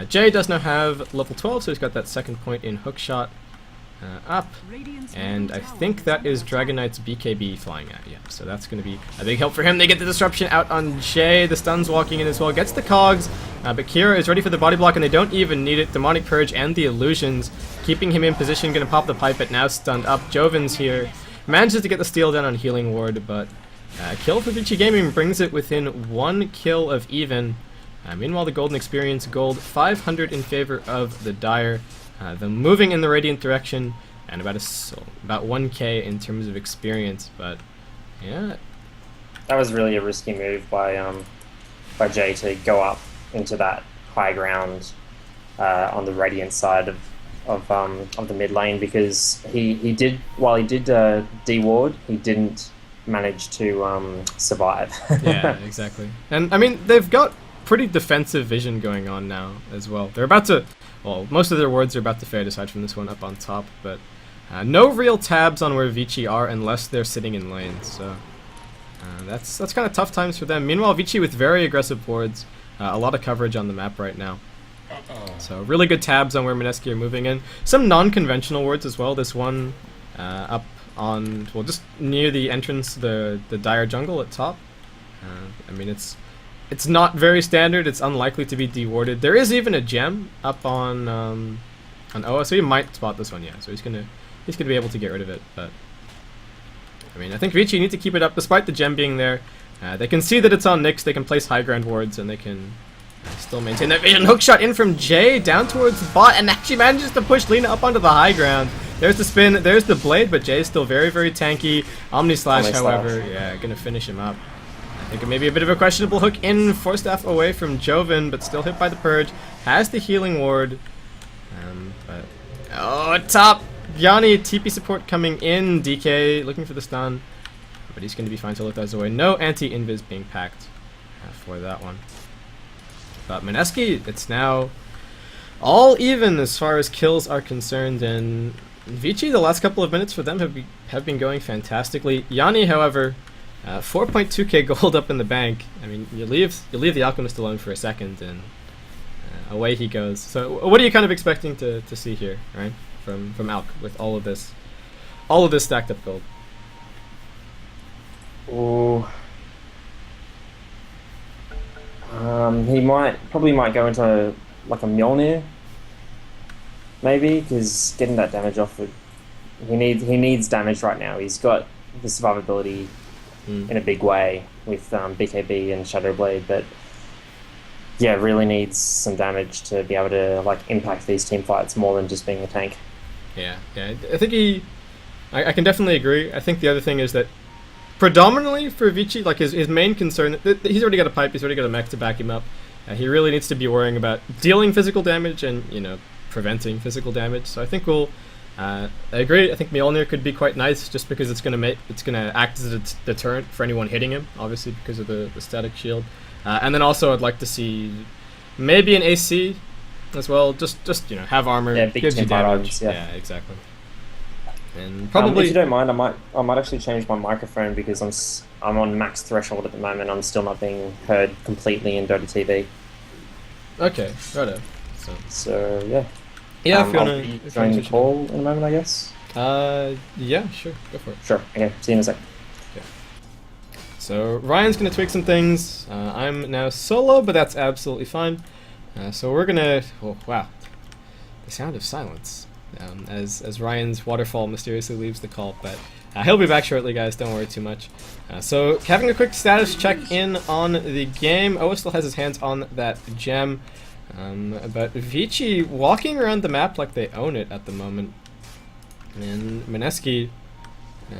Jay does now have level 12, so he's got that second point in hookshot up. And I think that is Dragon Knight's BKB flying at. Yeah, so that's going to be a big help for him. They get the disruption out on Jay. The stun's walking in as well. Gets the cogs, but Kira is ready for the body block, and they don't even need it. Demonic Purge and the illusions keeping him in position. Going to pop the pipe, but now stunned up. Joven's here. Manages to get the steal down on healing ward, but kill for VG Gaming brings it within 1 kill of even. Meanwhile, the Golden Experience gold 500 in favor of the Dire. Them moving in the Radiant direction, and about 1k in terms of experience. But yeah, that was really a risky move by Jay to go up into that high ground on the Radiant side of the mid lane, because he did de-ward, he didn't manage to survive. Yeah, exactly. And I mean, they've got pretty defensive vision going on now as well. They're about to, well, most of their wards are about to fade aside from this one up on top, but no real tabs on where Vici are unless they're sitting in lanes. So That's kind of tough times for them. Meanwhile, VG with very aggressive boards, a lot of coverage on the map right now. So really good tabs on where Mineski are moving in. Some non-conventional wards as well. This one up on, well, just near the entrance, the dire jungle at top. I mean, it's not very standard. It's unlikely to be dewarded. There is even a gem up on Oa, so he might spot this one. Yeah, so he's gonna be able to get rid of it. But I mean, I think VG need to keep it up despite the gem being there. They can see that it's on Nyx. They can place high ground wards, and they can still maintain that vision. Hook shot in from Jay down towards bot, and actually manages to push Lina up onto the high ground. There's the spin, there's the blade, but Jay's still very, very tanky. Omni Slash, however, yeah, gonna finish him up. I think it may be a bit of a questionable hook in, Force Staff away from Joven, but still hit by the Purge. Has the healing ward. But oh, top! Yanni, TP support coming in. DK looking for the stun, but he's going to be fine to let those away. No anti-invis being packed for that one. But Mineski, it's now all even as far as kills are concerned, and VG, the last couple of minutes for them have been going fantastically. Yanni, however, 4.2k gold up in the bank. I mean, you leave the Alchemist alone for a second, and away he goes. So, what are you kind of expecting to see here, right? From Alc with all of this stacked up gold. Ooh. He probably might go into like a Mjolnir, maybe, because getting that damage off he needs damage right now. He's got the survivability in a big way with BKB and Shadow Blade, but yeah, really needs some damage to be able to like impact these team fights more than just being a tank. Yeah, I think I can definitely agree. I think the other thing is that predominantly for Vici, like his main concern, he's already got a pipe, he's already got a mech to back him up. He really needs to be worrying about dealing physical damage and, you know, preventing physical damage. So I think I agree. I think Mjolnir could be quite nice just because it's gonna act as a deterrent for anyone hitting him, obviously because of the static shield. And then also I'd like to see maybe an AC as well, just you know, have armor, gives you damage. Yeah, exactly. And probably, if you don't mind, I might actually change my microphone because I'm on max threshold at the moment. I'm still not being heard completely in Dota TV. Okay, righto. So yeah. Yeah, if you wanna join the call in a moment, I guess. Yeah, sure, go for it. Sure. Okay, see you in a sec. Okay. So Ryan's gonna tweak some things. I'm now solo, but that's absolutely fine. So we're gonna. Oh, wow, the sound of silence as Ryan's waterfall mysteriously leaves the call, but he'll be back shortly, guys. Don't worry too much. So having a quick status check in on the game. Oa still has his hands on that gem, but Vici walking around the map like they own it at the moment, and Mineski,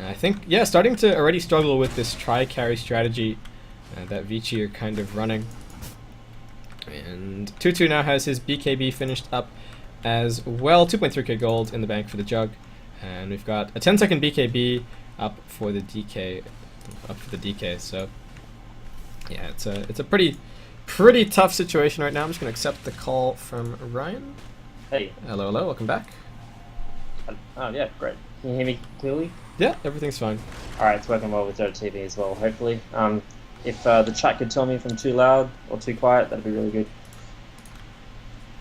I think, yeah, starting to already struggle with this try-carry strategy that Vici are kind of running. And 2-2 now has his BKB finished up as well. 2.3k gold in the bank for the jug, and we've got a 10-second BKB up for the DK. So yeah, it's a pretty tough situation right now. I'm just gonna accept the call from Ryan. Hey. Hello, welcome back. Oh yeah, great. Can you hear me clearly? Yeah, everything's fine. All right, it's working well with Dota TV as well. Hopefully, if the chat could tell me if I'm too loud or too quiet, that'd be really good.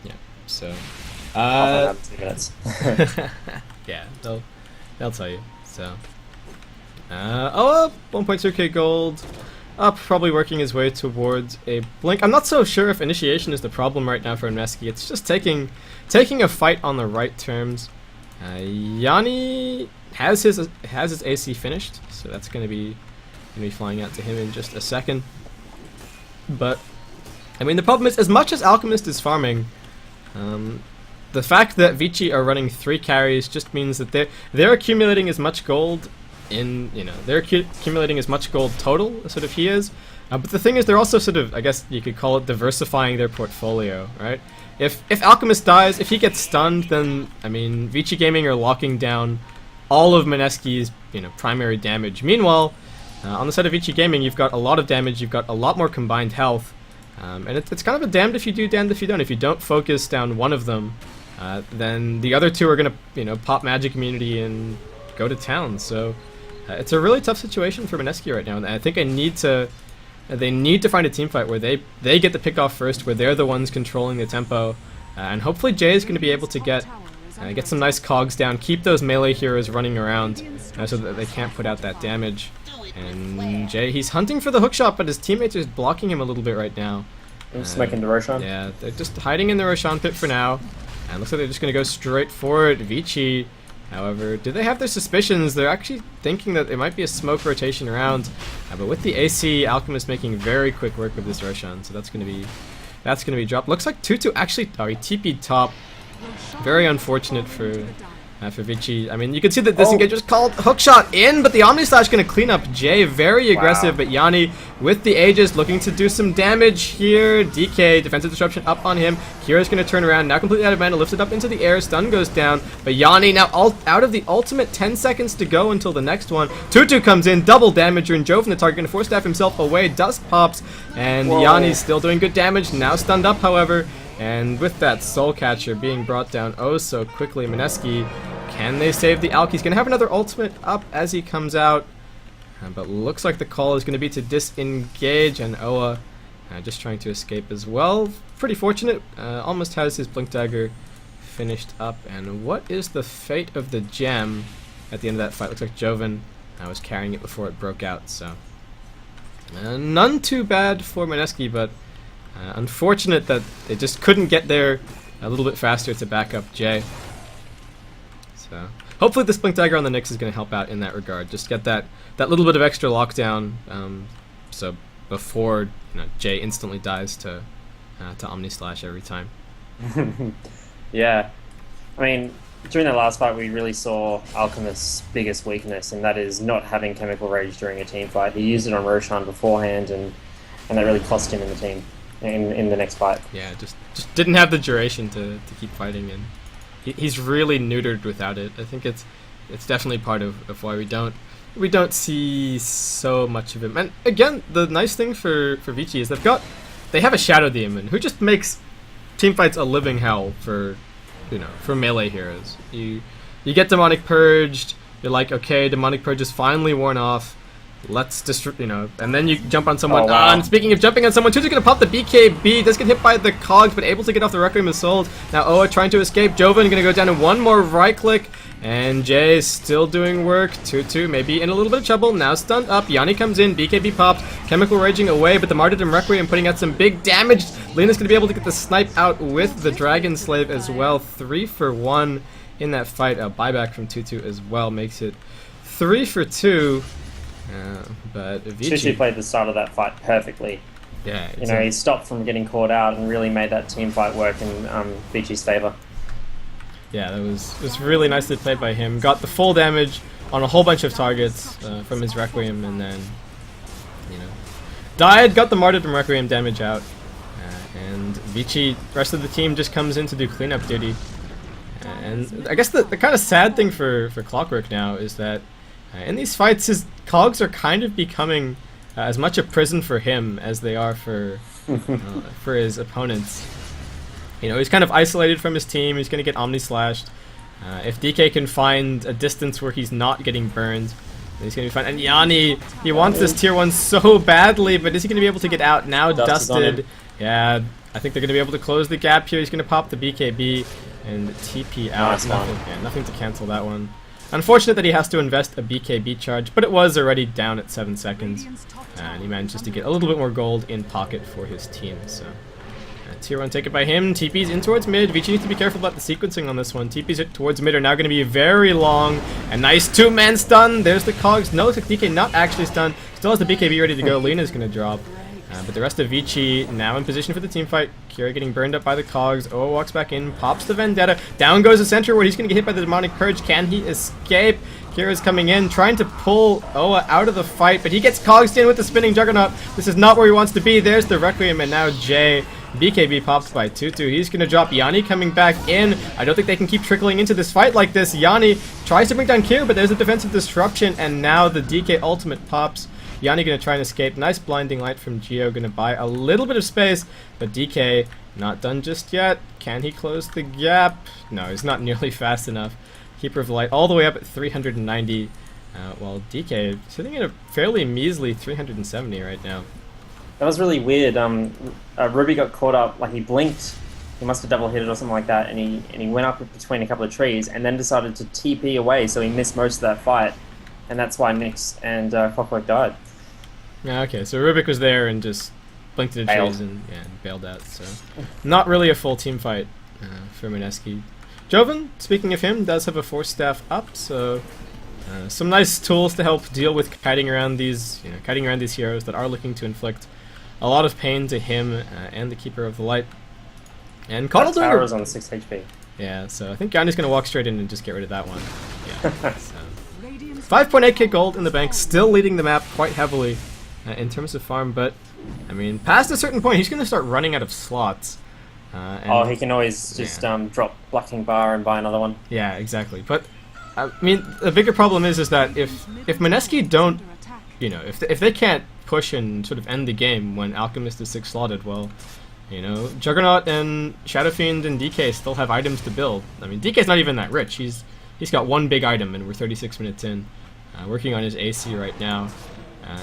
Yeah. So. I'll find out in 2 minutes. Yeah, they'll tell you. So. 1.2k gold. Up, probably working his way towards a blink. I'm not so sure if initiation is the problem right now for Mineski. It's just taking a fight on the right terms. Yanni has his AC finished, so that's gonna be flying out to him in just a second. But I mean, the problem is, as much as Alchemist is farming, the fact that Vici are running 3 carries just means that they're accumulating as much gold they're accumulating as much gold total as sort of he is. But the thing is, they're also sort of, I guess you could call it, diversifying their portfolio, right? If Alchemist dies, if he gets stunned, then I mean, Vici Gaming are locking down all of Mineski's primary damage. Meanwhile, on the side of Vici Gaming, you've got a lot of damage, you've got a lot more combined health, and it's kind of a damned if you do, damned if you don't. If you don't focus down one of them, then the other two are gonna pop magic immunity and go to town. So It's a really tough situation for Mineski right now, and I think they need to find a team fight where they get the pick off first, where they're the ones controlling the tempo, and hopefully Jay is going to be able to get some nice cogs down, keep those melee heroes running around so that they can't put out that damage. And Jay, he's hunting for the hookshot, but his teammates are blocking him a little bit right now. Smoking the Roshan. Yeah, they're just hiding in the Roshan pit for now. And looks like they're just going to go straight for it. VG, however, do they have their suspicions? They're actually thinking that it might be a smoke rotation around. But with the AC, Alchemist making very quick work of this Roshan, so that's going to be dropped. Looks like Tutu actually, he TP'd top. Very unfortunate for Vici. I mean, you can see that this engage was called hookshot in, but the Omni Slash going to clean up Jay. Very aggressive, but Yanni with the Aegis looking to do some damage here. DK, defensive disruption up on him. Kira's going to turn around, now completely out of mana, lifts it up into the air, stun goes down, but Yanni now out of the ultimate, 10 seconds to go until the next one. Tutu comes in, double damager, and Joe from the target going to force staff himself away. Dust pops, and Yanni's still doing good damage, now stunned up, however. And with that Soul Catcher being brought down oh so quickly, Mineski, can they save the Alk? He's going to have another ultimate up as he comes out. But looks like the call is going to be to disengage, and Oa just trying to escape as well. Pretty fortunate, almost has his Blink Dagger finished up. And what is the fate of the gem at the end of that fight? Looks like Joven was carrying it before it broke out, so none too bad for Mineski, but unfortunate that they just couldn't get there a little bit faster to back up Jay. So hopefully this Blink Dagger on the Nyx is going to help out in that regard. Just get that little bit of extra lockdown, so before Jay instantly dies to Omni Slash every time. Yeah, I mean, during the last fight we really saw Alchemist's biggest weakness, and that is not having Chemical Rage during a team fight. He used it on Roshan beforehand, and that really cost him in the team. In the next fight. Yeah, just didn't have the duration to keep fighting, and he's really neutered without it. I think it's definitely part of why we don't see so much of him. And again, the nice thing for Vici is they have a Shadow Demon who just makes teamfights a living hell for melee heroes. You get Demonic Purged, you're like, okay, Demonic Purge is finally worn off. Let's just, and then you jump on someone. Oh, wow. And speaking of jumping on someone, Tutu's gonna pop the BKB, does get hit by the cogs, but able to get off the Requiem of Souls. Now Oa trying to escape. Joven gonna go down to one more right click, and Jay still doing work. Tutu maybe in a little bit of trouble, now stunned up. Yanni comes in, BKB pops, Chemical Raging away, but the Martyrdom Requiem putting out some big damage. Lena's gonna be able to get the snipe out with the Dragon Slave as well. 3 for 1 in that fight. A buyback from Tutu as well makes it 3 for 2. But Tutu played the start of that fight perfectly. Yeah, he stopped from getting caught out and really made that team fight work in Vici's favor. Yeah, that was really nicely played by him. Got the full damage on a whole bunch of targets from his Requiem, and then died. Got the Martyrdom Requiem damage out, and Vici, rest of the team just comes in to do cleanup duty. And I guess the kind of sad thing for Clockwork now is that in these fights, his cogs are kind of becoming as much a prison for him as they are for his opponents. He's kind of isolated from his team. He's going to get Omni Slashed. If DK can find a distance where he's not getting burned, then he's going to be fine. And Yanni, he wants this tier 1 so badly, but is he going to be able to get out now? Dusted. Yeah, I think they're going to be able to close the gap here. He's going to pop the BKB and TP out. Nothing to cancel that one. Unfortunate that he has to invest a BKB charge, but it was already down at 7 seconds, and he manages to get a little bit more gold in pocket for his team. So tier 1 taken by him. TP's in towards mid. Vici needs to be careful about the sequencing on this one. TP's towards mid are now going to be very long. A nice 2-man stun. There's the cogs. No, looks like DK not actually stunned. Still has the BKB ready to go. Lena's going to drop. But the rest of Vici now in position for the team fight. Kira getting burned up by the cogs. Oa walks back in, pops the Vendetta. Down goes the center where he's going to get hit by the Demonic Purge. Can he escape? Kira's coming in, trying to pull Oa out of the fight, but he gets cogs in with the spinning Juggernaut. This is not where he wants to be. There's the Requiem, and now Jay. BKB pops by Tutu. He's going to drop Yanni coming back in. I don't think they can keep trickling into this fight like this. Yanni tries to bring down Kira, but there's a defensive disruption, and now the DK ultimate pops. Yanni going to try and escape. Nice blinding light from Geo. Going to buy a little bit of space, but DK not done just yet. Can he close the gap? No, he's not nearly fast enough. Keeper of Light all the way up at 390. while DK sitting at a fairly measly 370 right now. That was really weird. Ruby got caught up, like he blinked, he must have double hit it or something like that, and he went up between a couple of trees and then decided to TP away, so he missed most of that fight, and that's why Nyx and Clockwork died. Yeah, okay, so Rubik was there and just blinked into Bailed. trees and bailed out, so not really a full team fight for Mineski. Joven, speaking of him, does have a Force Staff up, so some nice tools to help deal with kiting around these heroes that are looking to inflict a lot of pain to him and the Keeper of the Light. And Coddle doing Tower is on 6 HP. yeah, so I think Yanni's going to walk straight in and just get rid of that one. Yeah, so 5.8k gold in the bank, still leading the map quite heavily in terms of farm, but I mean, past a certain point, he's going to start running out of slots. And He can always just drop Blacking Bar and buy another one. yeah, exactly. But I mean, the bigger problem is that if Mineski don't, you know, if they can't push and sort of end the game when Alchemist is 6 slotted, well, you know, Juggernaut and Shadow Fiend and DK still have items to build. I mean, DK's not even that rich. He's got one big item, and we're 36 minutes in, working on his AC right now.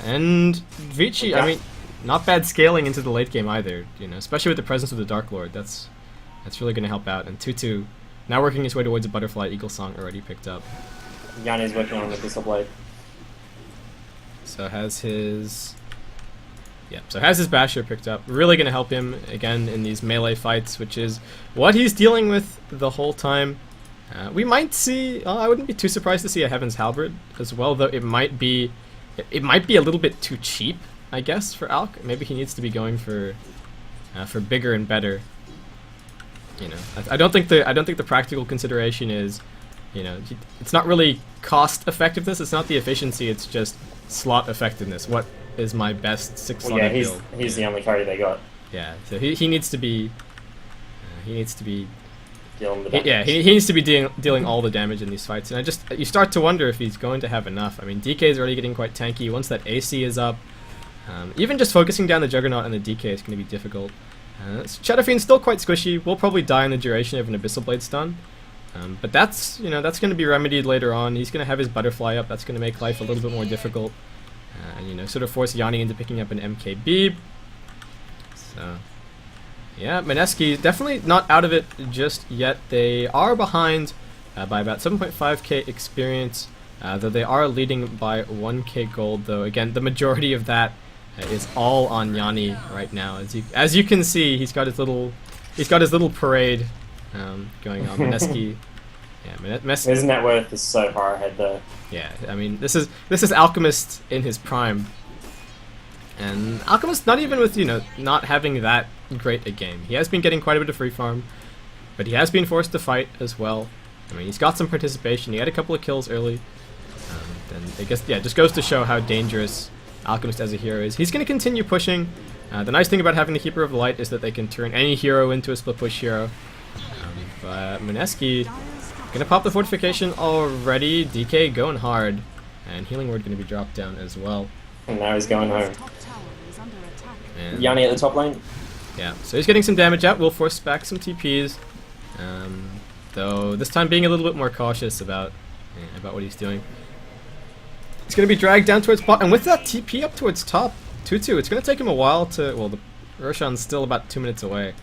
And Vici, I mean, not bad scaling into the late game either. You know, especially with the presence of the Dark Lord. That's really going to help out. And 2-2 now working his way towards a Butterfly Eagle Song already picked up. Yanni's working on the Pistol Blade. So has his Basher picked up. Really going to help him again in these melee fights, which is what he's dealing with the whole time. We might see. I wouldn't be too surprised to see a Heaven's Halberd as well, though it might be a little bit too cheap, I guess, for Alk. Maybe he needs to be going for bigger and better. You know, I don't think the practical consideration is, you know, it's not really cost effectiveness. It's not the efficiency. It's just slot effectiveness. What is my best 6 slot build? He's the only carry they got. Yeah, so he needs to be. He needs to be. Dealing with Yeah, he needs to be dealing all the damage in these fights, and you start to wonder if he's going to have enough. I mean, DK is already getting quite tanky. Once that AC is up, even just focusing down the Juggernaut and the DK is going to be difficult. Shadow Fiend's still quite squishy. Will probably die in the duration of an Abyssal Blade stun, but that's going to be remedied later on. He's going to have his Butterfly up. That's going to make life a little bit more difficult, and you know, sort of force Yanni into picking up an MKB. So. Yeah, Mineski definitely not out of it just yet. They are behind by about 7.5k experience, though they are leading by 1k gold. Though again, the majority of that is all on Yanni right now. As you can see, he's got his little parade going on. Mineski, yeah, His net worth is so far ahead though. Yeah, I mean, this is Alchemist in his prime. And Alchemist, not even with, you know, not having that great a game. He has been getting quite a bit of free farm, but he has been forced to fight as well. I mean, he's got some participation. He had a couple of kills early. And I guess, yeah, just goes to show how dangerous Alchemist as a hero is. He's going to continue pushing. The nice thing about having the Keeper of the Light is that they can turn any hero into a split push hero. But Mineski going to pop the fortification already. DK going hard. And Healing Word going to be dropped down as well. And now he's going home. And Yanni at the top lane. yeah, so he's getting some damage out. We'll force back some TPs. Though this time being a little bit more cautious about what he's doing. He's going to be dragged down towards bot, and with that TP up towards top, 2-2, it's going to take him a while to, well, the Roshan's still about 2 minutes away.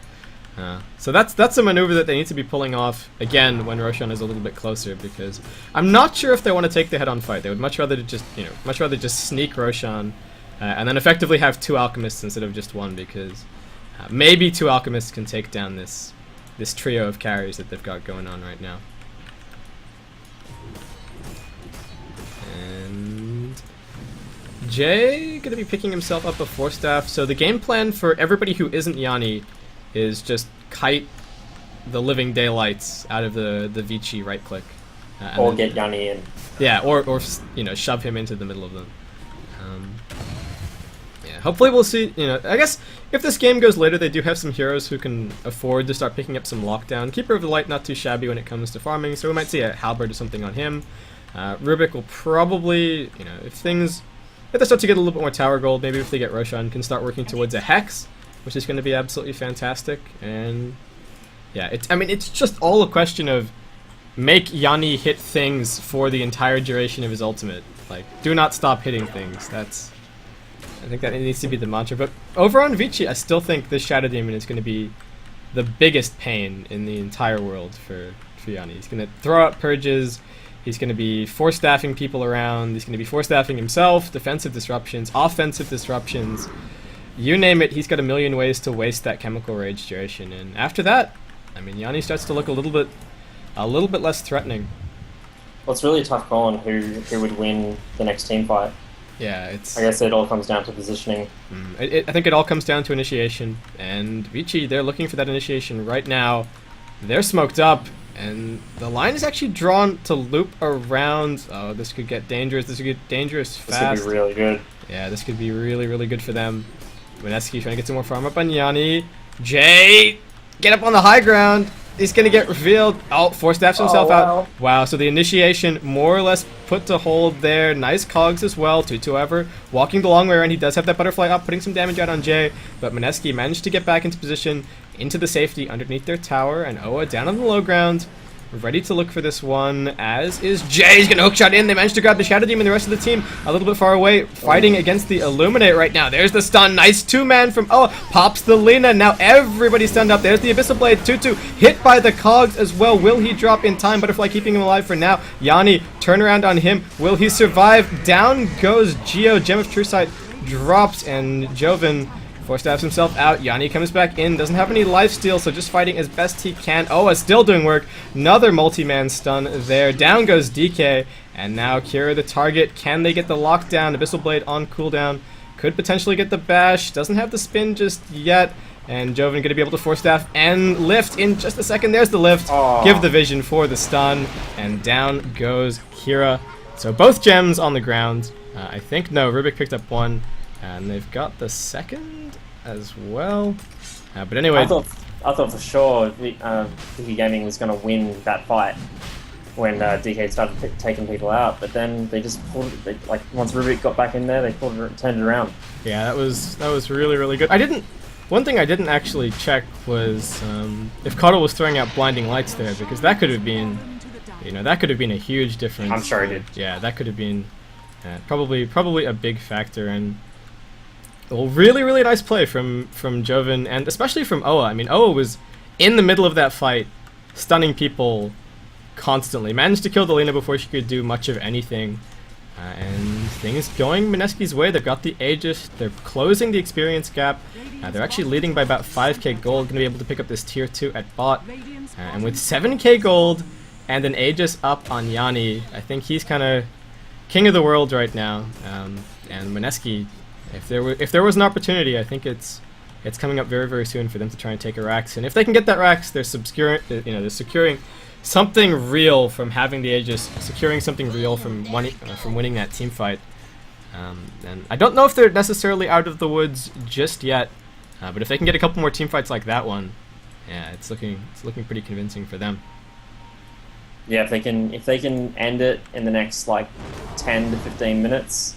So that's a maneuver that they need to be pulling off, again, when Roshan is a little bit closer, because I'm not sure if they want to take the head-on fight. They would much rather just sneak Roshan, and then effectively have 2 Alchemists instead of just 1, because maybe 2 Alchemists can take down this trio of carries that they've got going on right now. And Jay gonna be picking himself up a Force Staff. So the game plan for everybody who isn't Yanni is just kite the living daylights out of the Vici right click. Or then get Yanni in. Yeah, or you know, shove him into the middle of them. Yeah, hopefully we'll see, you know, I guess if this game goes later, they do have some heroes who can afford to start picking up some lockdown. Keeper of the Light not too shabby when it comes to farming, so we might see a Halberd or something on him. Rubik will probably, you know, if they start to get a little bit more tower gold, maybe if they get Roshan, can start working towards a Hex, which is going to be absolutely fantastic. And yeah, it's just all a question of make Yanni hit things for the entire duration of his ultimate. Like, do not stop hitting things. I think that needs to be the mantra. But over on Vici, I still think this Shadow Demon is going to be the biggest pain in the entire world for Yanni. He's going to throw out purges. He's going to be force staffing people around. He's going to be force staffing himself, defensive disruptions, offensive disruptions. You name it, he's got a million ways to waste that chemical rage duration. And after that, I mean, Yanni starts to look a little bit less threatening. Well, it's really a tough call on who would win the next team fight. Yeah, it's... I guess it all comes down to positioning. I think it all comes down to initiation. And Vici, they're looking for that initiation right now. They're smoked up. And the line is actually drawn to loop around. Oh, this could get dangerous. This could get dangerous fast. This could be really good. Yeah, this could be really, really good for them. Mineski trying to get some more farm up on Yanni. Jay, get up on the high ground. He's going to get revealed. Oh, force staffs himself out. Wow, so the initiation more or less put to hold there. Nice cogs as well. 2-2, however, walking the long way around. He does have that butterfly up, putting some damage out on Jay. But Mineski managed to get back into position, into the safety underneath their tower. And Oa down on the low ground, ready to look for this one, as is Jay. He's going to hookshot in. They managed to grab the Shadow Demon. The rest of the team a little bit far away, fighting against the Illuminate right now. There's the stun. Nice two-man from Oa. Pops the Lina. Now everybody's stunned up. There's the Abyssal Blade. 2-2. Hit by the cogs as well. Will he drop in time? Butterfly keeping him alive for now. Yanni, turnaround on him. Will he survive? Down goes Geo. Gem of True Sight dropped, and Joven force staffs himself out. Yanni comes back in, doesn't have any lifesteal, so just fighting as best he can. Oa still doing work. Another multi-man stun there. Down goes DK, and now Kira the target. Can they get the lockdown? Abyssal Blade on cooldown. Could potentially get the bash. Doesn't have the spin just yet. And Joven going to be able to force staff and lift in just a second. There's the lift. Aww. Give the vision for the stun, and down goes Kira. So both gems on the ground. I think, no, Rubik picked up one. And they've got the second as well. But anyway... I thought for sure VG Gaming was going to win that fight when DK started taking people out. But then they just pulled it. Like, once Rubik got back in there, they turned it around. Yeah, that was really, really good. One thing I didn't actually check was if Coddle was throwing out blinding lights there, because that could have been, that could have been a huge difference. I'm sure it did. Yeah, that could have been probably a big factor. And well, really, really nice play from Joven, and especially from Oa. I mean, Oa was in the middle of that fight, stunning people constantly. Managed to kill the Lina before she could do much of anything. And things going Mineski's way. They've got the Aegis. They're closing the experience gap. They're actually leading by about 5k gold. Going to be able to pick up this tier 2 at bot. And with 7k gold and an Aegis up on Yanni, I think he's kind of king of the world right now. And Mineski, if there was an opportunity, I think it's coming up very, very soon for them to try and take a Rax. And if they can get that Rax, they're securing something real from having the Aegis, securing something real from winning that team fight. And I don't know if they're necessarily out of the woods just yet, but if they can get a couple more team fights like that one, yeah, it's looking pretty convincing for them. Yeah, if they can end it in the next like 10 to 15 minutes.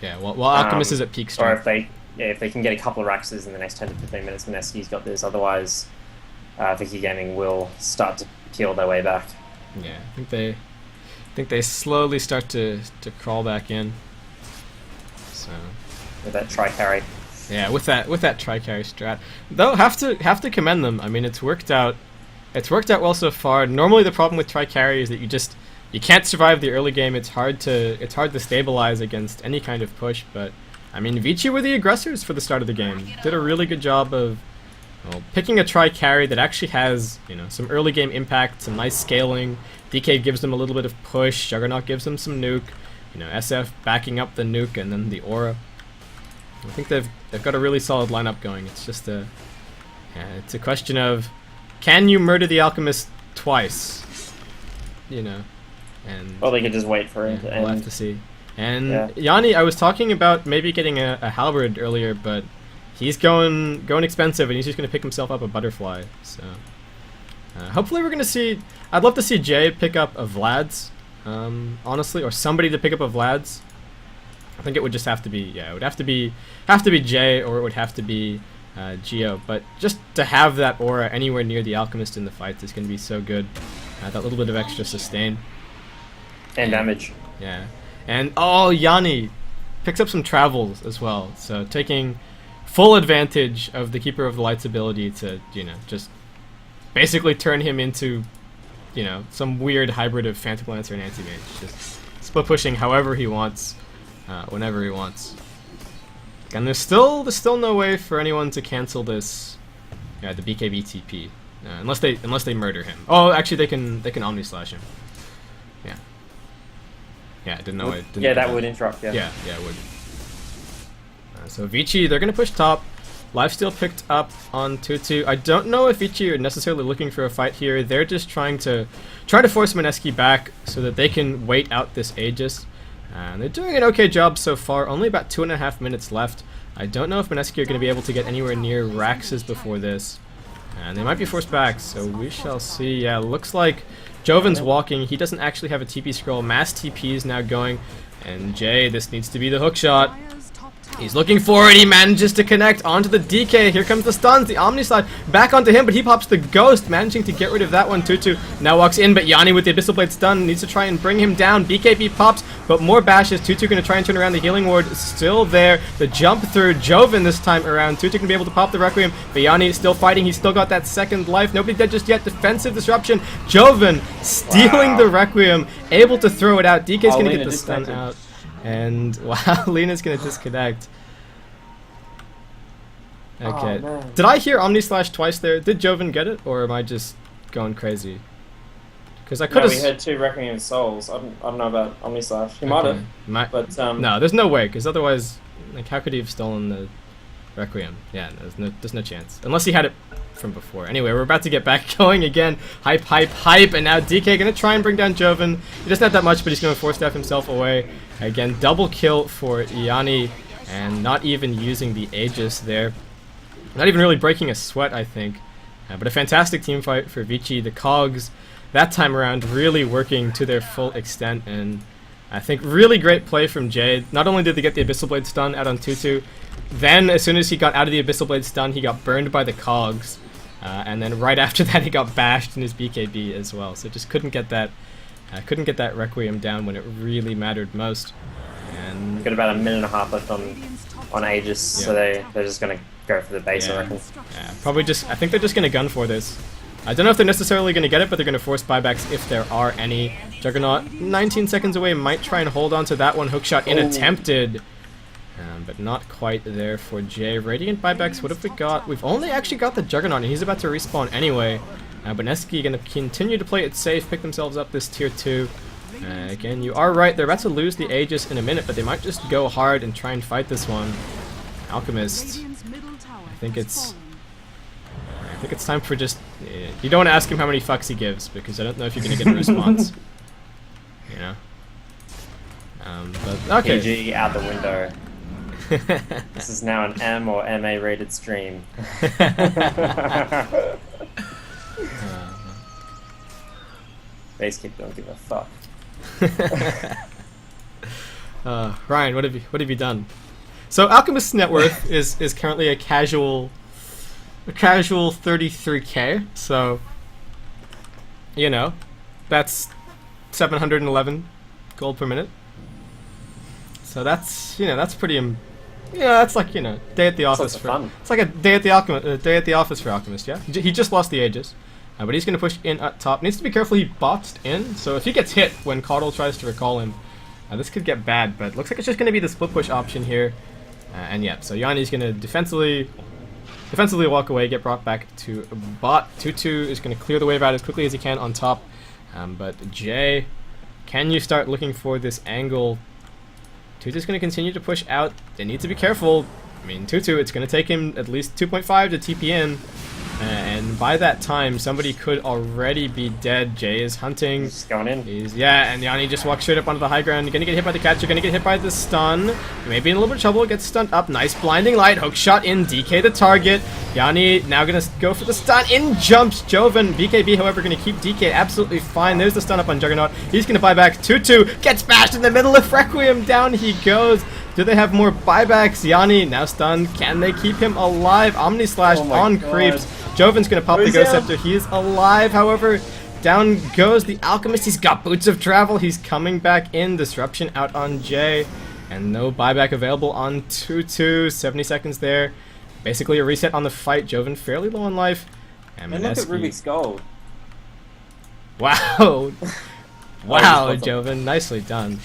Yeah, while Alchemist is at peak strength. Or if they can get a couple of Raxes in the next 10 to 15 minutes, Mineski's got this. Otherwise, VG Gaming will start to peel their way back. Yeah, I think they slowly start to crawl back in. So with that tri-carry. Yeah, with that tri-carry strat. Though have to commend them. I mean, it's worked out well so far. Normally the problem with tri-carry is that you can't survive the early game. It's hard to stabilize against any kind of push, but I mean, Vici were the aggressors for the start of the game. Did a really good job of picking a tri-carry that actually has, some early game impact, some nice scaling. DK gives them a little bit of push. Juggernaut gives them some nuke. SF backing up the nuke and then the aura. I think they've got a really solid lineup going. It's just it's a question of, can you murder the Alchemist twice? And well, they could just wait for it. We'll have to see. And Yanni, I was talking about maybe getting a halberd earlier, but he's going expensive, and he's just going to pick himself up a butterfly. So hopefully we're going to see... I'd love to see Jay pick up a Vlad's, honestly, or somebody to pick up a Vlad's. I think it would just have to be... Yeah, it would have to be Jay, or it would have to be Geo. But just to have that aura anywhere near the Alchemist in the fights is going to be so good. That little bit of extra sustain. And damage. Yeah. And, oh, Yanni picks up some travels as well. So taking full advantage of the Keeper of the Light's ability to, you know, just basically turn him into, you know, some weird hybrid of Phantom Lancer and Anti-Mage. Just split pushing however he wants, whenever he wants. And there's still no way for anyone to cancel this, the BKB TP, unless they murder him. Oh, actually they can Omni Slash him. Yeah. Yeah, I didn't know. That would interrupt. Yeah. Yeah, it would. So Vici, they're gonna push top. Lifesteal picked up on 2-2. I don't know if Vici are necessarily looking for a fight here. They're just trying to force Mineski back so that they can wait out this Aegis. And they're doing an okay job so far. Only about 2.5 minutes left. I don't know if Mineski are going to be able to get anywhere near Rax's before this. And they might be forced back, so we shall see. Yeah, looks like Joven's walking. He doesn't actually have a TP scroll. Mass TP is now going. And Jay, this needs to be the hook shot. He's looking for it. He manages to connect onto the DK. Here comes the stuns. The Omni Slide back onto him, but he pops the Ghost, managing to get rid of that one. 2-2 now walks in, but Yanni with the Abyssal Blade stun needs to try and bring him down. BKB pops, but more bashes. 2-2 going to try and turn around. The Healing Ward still there. The jump through Joven this time around. 2-2 going to be able to pop the Requiem, but Yanni is still fighting. He's still got that second life. Nobody dead just yet. Defensive disruption. Joven stealing the Requiem, able to throw it out. DK's going to get the stun out. And wow, Lena's going to disconnect. Okay. Oh, did I hear Omni Slash twice there? Did Joven get it, or am I just going crazy? Because I could have. No, we had 2 Requiem Souls. I don't know about Omni Slash. He might have. But no, there's no way. Because otherwise, like, how could he have stolen the Requiem? Yeah, there's no chance. Unless he had it from before. Anyway, we're about to get back going again. Hype, hype, hype, and now DK gonna try and bring down Joven. He doesn't have that much, but he's gonna force staff himself away. Again, double kill for Yanni, and not even using the Aegis there. Not even really breaking a sweat, I think. But a fantastic team fight for Vici. The Cogs, that time around, really working to their full extent. And I think really great play from Jay. Not only did they get the Abyssal Blade stun out on 2-2, then as soon as he got out of the Abyssal Blade stun, he got burned by the Cogs. And then right after that, he got bashed in his BKB as well. So just couldn't get that Requiem down when it really mattered most. And got about a minute and a half left on Aegis, so they're just gonna go for the base, I reckon. Yeah, probably just. I think they're just gonna gun for this. I don't know if they're necessarily gonna get it, but they're gonna force buybacks if there are any. Juggernaut, 19 seconds away, might try and hold on to that one. Hookshot in attempted, but not quite there for Jay. Radiant buybacks. What have we got? We've only actually got the Juggernaut, and he's about to respawn anyway. But Mineski gonna continue to play it safe, pick themselves up this tier 2. Again, you are right. They're about to lose the Aegis in a minute, but they might just go hard and try and fight this one. Alchemist. I think it's time for just. You don't want to ask him how many fucks he gives because I don't know if you're gonna get a response. You know. But okay. PG out the window. This is now an M or MA rated stream. Base kick don't give a fuck. Ryan, what have you done? So Alchemist's net worth is currently a casual 33k. So you know, that's 711 gold per minute. So that's pretty. That's like day at the office for fun. It's like a day at the office for Alchemist. Yeah, he just lost the Aegis. But he's going to push in at top. Needs to be careful, he boxed in. So if he gets hit when Caudle tries to recall him, this could get bad. But looks like it's just going to be the split push option here. And yeah, so Yanni's going to defensively walk away, get brought back to bot. 2-2 is going to clear the wave out as quickly as he can on top. But Jay, can you start looking for this angle? 2-2's going to continue to push out. They need to be careful. I mean, 2-2, it's going to take him at least 2.5 to TP in. And by that time, somebody could already be dead. Jay is hunting. He's going in. And Yanni just walks straight up onto the high ground. You're gonna get hit by the catcher. You're gonna get hit by the stun. You may be in a little bit of trouble. Gets stunned up. Nice blinding light. Hook shot in. DK the target. Yanni now gonna go for the stun. In jumps Joven. BKB, however, gonna keep DK absolutely fine. There's the stun up on Juggernaut. He's gonna buy back. 2-2 gets bashed in the middle of Requiem. Down he goes. Do they have more buybacks? Yanni now stunned. Can they keep him alive? Omni Slash on creeps. Joven's gonna pop the Ghost Scepter. He is alive, however. Down goes the Alchemist. He's got Boots of Travel. He's coming back in. Disruption out on Jay. And no buyback available on 2-2. 70 seconds there. Basically a reset on the fight. Joven fairly low on life. And look at Mineski. Rubik's Gold. Wow. Wow, Joven. Nicely done.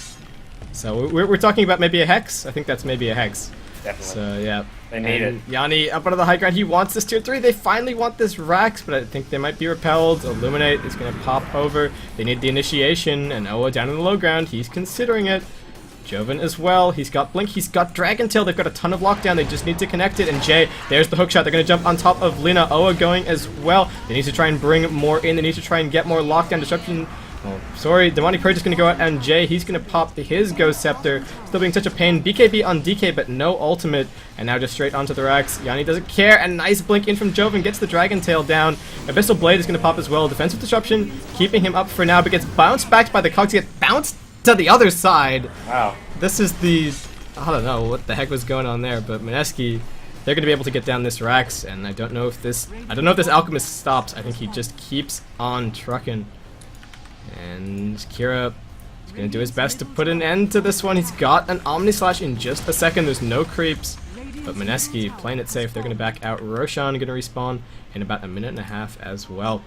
So we're talking about maybe a Hex? I think that's maybe a Hex. Definitely. So, yeah. They need it. Yanni up onto the high ground. He wants this tier 3. They finally want this Rax, but I think they might be repelled. Illuminate is going to pop over. They need the initiation, and Oa down in the low ground. He's considering it. Joven as well. He's got Blink. He's got Dragon Tail. They've got a ton of lockdown. They just need to connect it. And Jay, there's the hook shot. They're going to jump on top of Lina. Oa going as well. They need to try and bring more in. They need to try and get more lockdown. Disruption. Oh, sorry. Demonic Purge is going to go out, and Jay, he's going to pop his Ghost Scepter. Still being such a pain. BKB on DK, but no ultimate. And now just straight onto the Rax. Yanni doesn't care. And nice blink in from Joven. Gets the Dragon Tail down. Abyssal Blade is going to pop as well. Defensive Disruption, keeping him up for now, but gets bounced back by the Cogs. Gets bounced to the other side. Wow. This is the... I don't know what the heck was going on there, but Mineski, they're going to be able to get down this Rax, and I don't know if this Alchemist stops. I think he just keeps on trucking. And Kira is going to do his best to put an end to this one. He's got an Omni Slash in just a second. There's no creeps, but Mineski playing it safe. They're going to back out. Roshan going to respawn in about a minute and a half as well.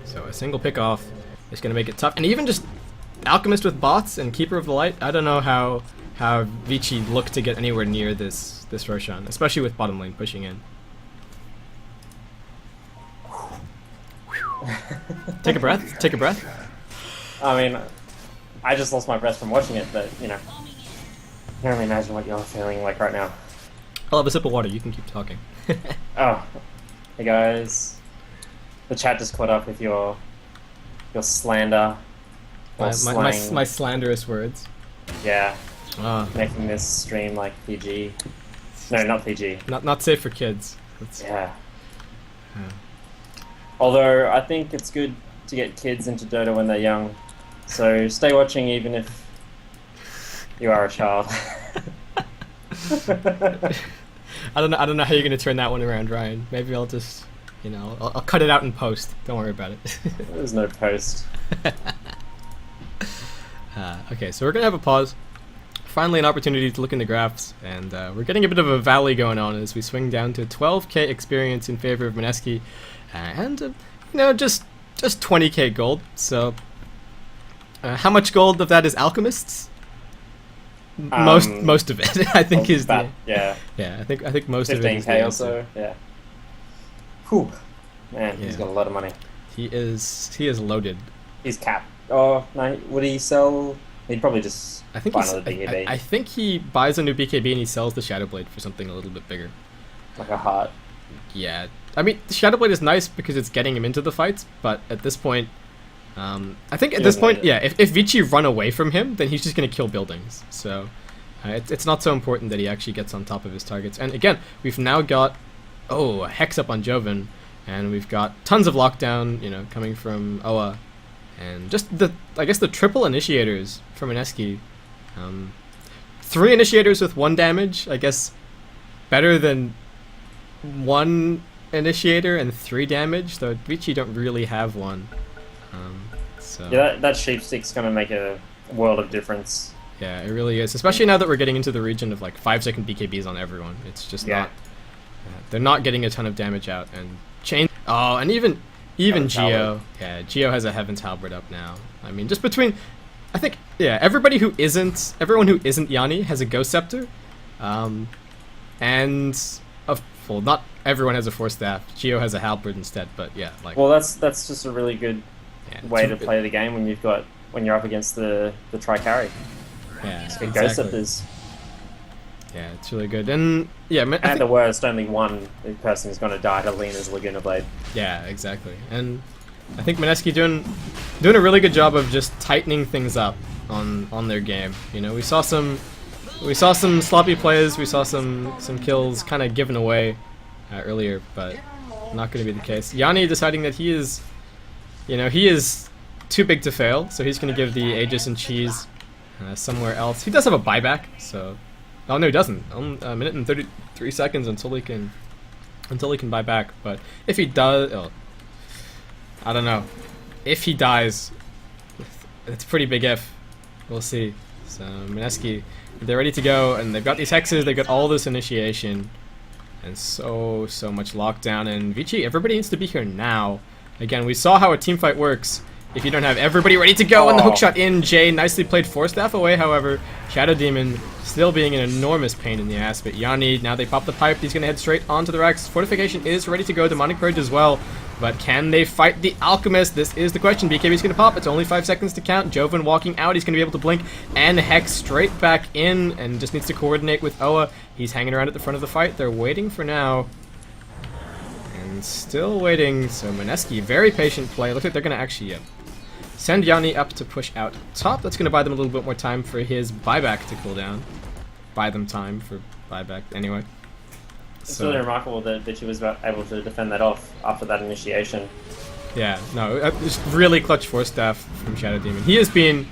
So a single pick off is going to make it tough. And even just Alchemist with bots and Keeper of the Light, I don't know how VG looked to get anywhere near this Roshan, especially with bottom lane pushing in. Take a breath. Take a breath. I mean, I just lost my breath from watching it, but you know, I can only imagine what you're feeling like right now. I'll have a sip of water. You can keep talking. Oh, hey guys, the chat just caught up with your slander. My slanderous words. Yeah. Ah. Making this stream like PG. No, not PG. Not safe for kids. Yeah. Although I think it's good to get kids into Dota when they're young. So stay watching even if you are a child. I don't know how you're gonna turn that one around, Ryan. Maybe I'll just, you know, I'll cut it out in post. Don't worry about it. There's no post. Okay, so we're gonna have a pause. Finally, an opportunity to look in the graphs, and we're getting a bit of a valley going on as we swing down to 12k experience in favor of Mineski, and you know, just 20k gold. So, how much gold of that is Alchemists? Most of it, I think, is about, yeah. I think most of it is 15k or so. Yeah. Whew. Man, Yeah. he's got a lot of money. He is loaded. He's capped. Oh no, would he sell? He'd probably just I think buy another BKB. I think he buys a new BKB and he sells the Shadow Blade for something a little bit bigger. Like a heart. Yeah, I mean, the Shadow Blade is nice because it's getting him into the fights, but at this point, I think at this point, yeah, if VG run away from him, then he's just going to kill buildings. So it's not so important that he actually gets on top of his targets. And again, we've now got, a Hex up on Joven, and we've got tons of lockdown, you know, coming from Oa. And just I guess the triple initiators from Mineski. 3 initiators with 1 damage, I guess better than 1 initiator and 3 damage, though Vici don't really have one. So Yeah, that sheep stick's gonna make a world of difference. yeah, it really is. Especially now that we're getting into the region of like 5-second BKBs on everyone. It's just not. They're not getting a ton of damage out, and chain. Oh, and even Heaven's Geo. Yeah, Geo has a Heaven's Halberd up now. I mean, just between, I think, yeah, everyone who isn't Yanni has a Ghost Scepter, and well, not everyone has a Force Staff. Geo has a Halberd instead, but yeah, like. Well, that's just a really good way to play the game when you're up against the tri-carry. Yeah, Ghost exactly. Scepters. Yeah, it's really good, and yeah, At the worst, only one person is going to die to Lena's Laguna Blade. Yeah, exactly. And I think Mineski doing a really good job of just tightening things up on their game. You know, we saw some sloppy plays, we saw some kills kind of given away earlier, but not going to be the case. Yanni deciding that he is too big to fail, so he's going to give the Aegis and Cheese somewhere else. He does have a buyback, so. Oh no, he doesn't. A minute and 33 seconds until he can buy back. But if he does, I don't know. if he dies, it's a pretty big if. We'll see. So Mineski, they're ready to go, and they've got these hexes, they've got all this initiation, and so much lockdown. And VG, everybody needs to be here now. Again, we saw how a team fight works. If you don't have everybody ready to go, and the hook shot in, Jay nicely played Force Staff away, however. Shadow Demon still being an enormous pain in the ass, but Yanni, now they pop the pipe, he's going to head straight onto the Rex. Fortification is ready to go, Demonic Purge as well, but can they fight the Alchemist? This is the question. BKB's going to pop, it's only 5 seconds to count. Joven walking out, he's going to be able to blink, and Hex straight back in, and just needs to coordinate with Oa. He's hanging around at the front of the fight, they're waiting for now. And still waiting, so Mineski, very patient play. Looks like they're going to actually send Yanni up to push out top. That's going to buy them a little bit more time for his buyback to cool down. Buy them time for buyback anyway. It's really remarkable that Vichy was able to defend that off after that initiation. Yeah, no, just really clutch Force Staff from Shadow Demon. He has been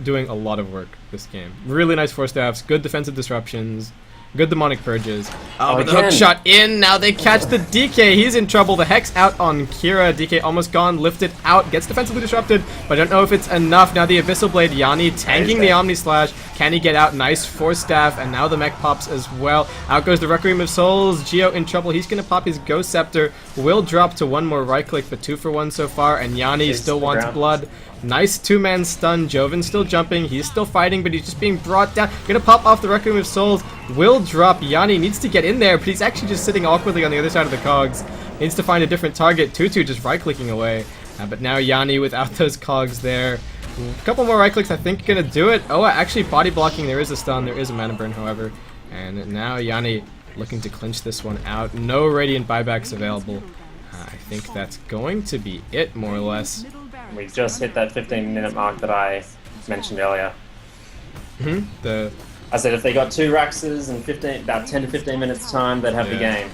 doing a lot of work this game. Really nice Force Staffs, good defensive disruptions, good demonic purges. Oh, but the hook shot in. Now they catch the DK. He's in trouble. The Hex out on Kira. DK almost gone. Lifted out. Gets defensively disrupted, but I don't know if it's enough. Now the Abyssal Blade. Yanni tanking the Omni Slash. Can he get out? Nice Force Staff, and now the mech pops as well. Out goes the Requiem of Souls. Geo in trouble. He's going to pop his Ghost Scepter. Will drop to one more right click, but 2 for 1 so far, and Yanni still wants blood. Nice 2-man stun. Joven still jumping. He's still fighting, but he's just being brought down. Gonna pop off the Requiem of Souls. Will drop. Yanni needs to get in there, but he's actually just sitting awkwardly on the other side of the cogs. Needs to find a different target. Tutu just right-clicking away. But now Yanni without those cogs there. A couple more right-clicks, I think, gonna do it. Oh, actually body blocking. There is a stun. There is a mana burn, however. And now Yanni looking to clinch this one out. No Radiant buybacks available. I think that's going to be it, more or less. We just hit that 15-minute mark that I mentioned earlier. I said if they got 2 Raxes in about 10 to 15 minutes time, they'd have the game.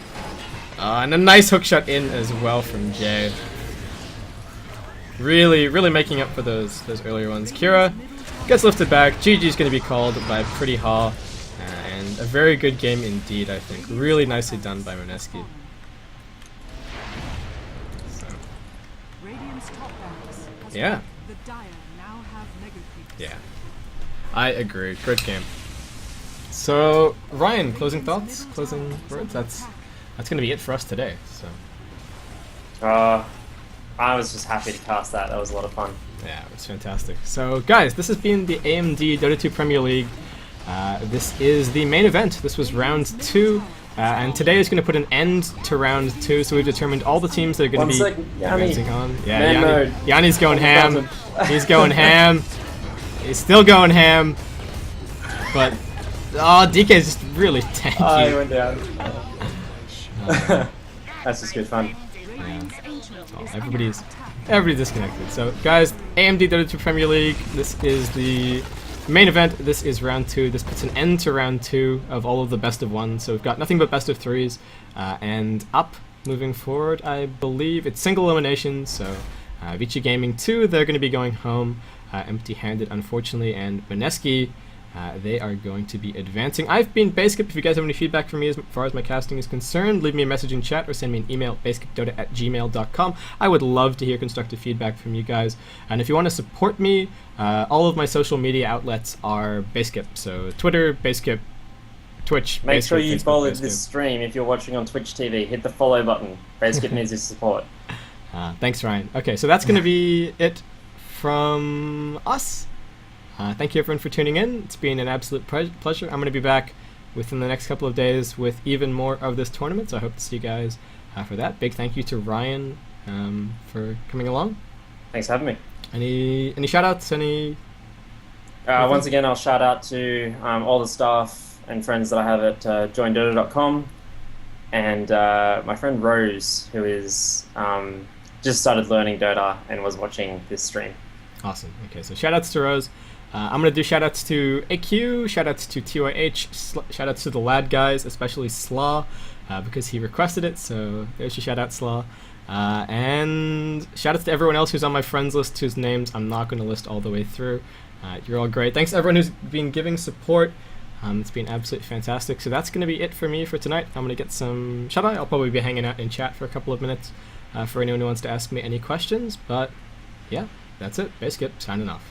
And a nice hook shot in as well from Jay. Really making up for those earlier ones. Kira gets lifted back. GG's going to be called by Pretty Haw. And a very good game indeed, I think. Really nicely done by Mineski. Yeah. Yeah. I agree. Great game. So, Ryan, closing thoughts? Closing words? That's going to be it for us today. So. I was just happy to cast that. That was a lot of fun. Yeah, it was fantastic. So, guys, this has been the AMD Dota 2 Premier League. This is the main event. This was round 2. And today is going to put an end to round 2, so we've determined all the teams that are going to be advancing on. Yeah, Yanni's going ham. He's going ham. He's still going ham. But, DK is just really tanky. Oh, he went down. That's just good fun. Yeah. Oh, everybody's disconnected. So, guys, AMD Dota 2 Premier League, this is the main event. This is round 2. This puts an end to round 2 of all of the best of 1. So we've got nothing but best of 3s. And up moving forward, I believe it's single elimination. So Vici Gaming 2, they're going to be going home empty-handed, unfortunately. And Mineski, they are going to be advancing. I've been Basecap. If you guys have any feedback for me as far as my casting is concerned, leave me a message in chat or send me an email, basecapdota@gmail.com. I would love to hear constructive feedback from you guys. And if you want to support me, all of my social media outlets are Basecap. So Twitter, Basecap, Twitch. Make Basecap, sure you Facebook, follow Basecap. this stream if you're watching on Twitch TV. Hit the follow button. Basecap needs your support. Thanks, Ryan. Okay, so that's going to be it from us. Thank you everyone for tuning in. It's been an absolute pleasure. I'm going to be back within the next couple of days with even more of this tournament, so I hope to see you guys for that. Big thank you to Ryan for coming along. Thanks for having me. Any shout-outs? Once again, I'll shout out to all the staff and friends that I have at joindota.com, and my friend Rose, who is just started learning Dota and was watching this stream. Awesome. Okay, so shout-outs to Rose. I'm going to do shout-outs to AQ, shout-outs to TYH, shout-outs to the lad guys, especially Slaw, because he requested it, so there's your shout-out, Slaw. And shout-outs to everyone else who's on my friends list, whose names I'm not going to list all the way through. You're all great. Thanks to everyone who's been giving support. It's been absolutely fantastic. So that's going to be it for me for tonight. I'm going to get some shut-eye. I'll probably be hanging out in chat for a couple of minutes. for anyone who wants to ask me any questions. But yeah, that's it. Basically, signing off.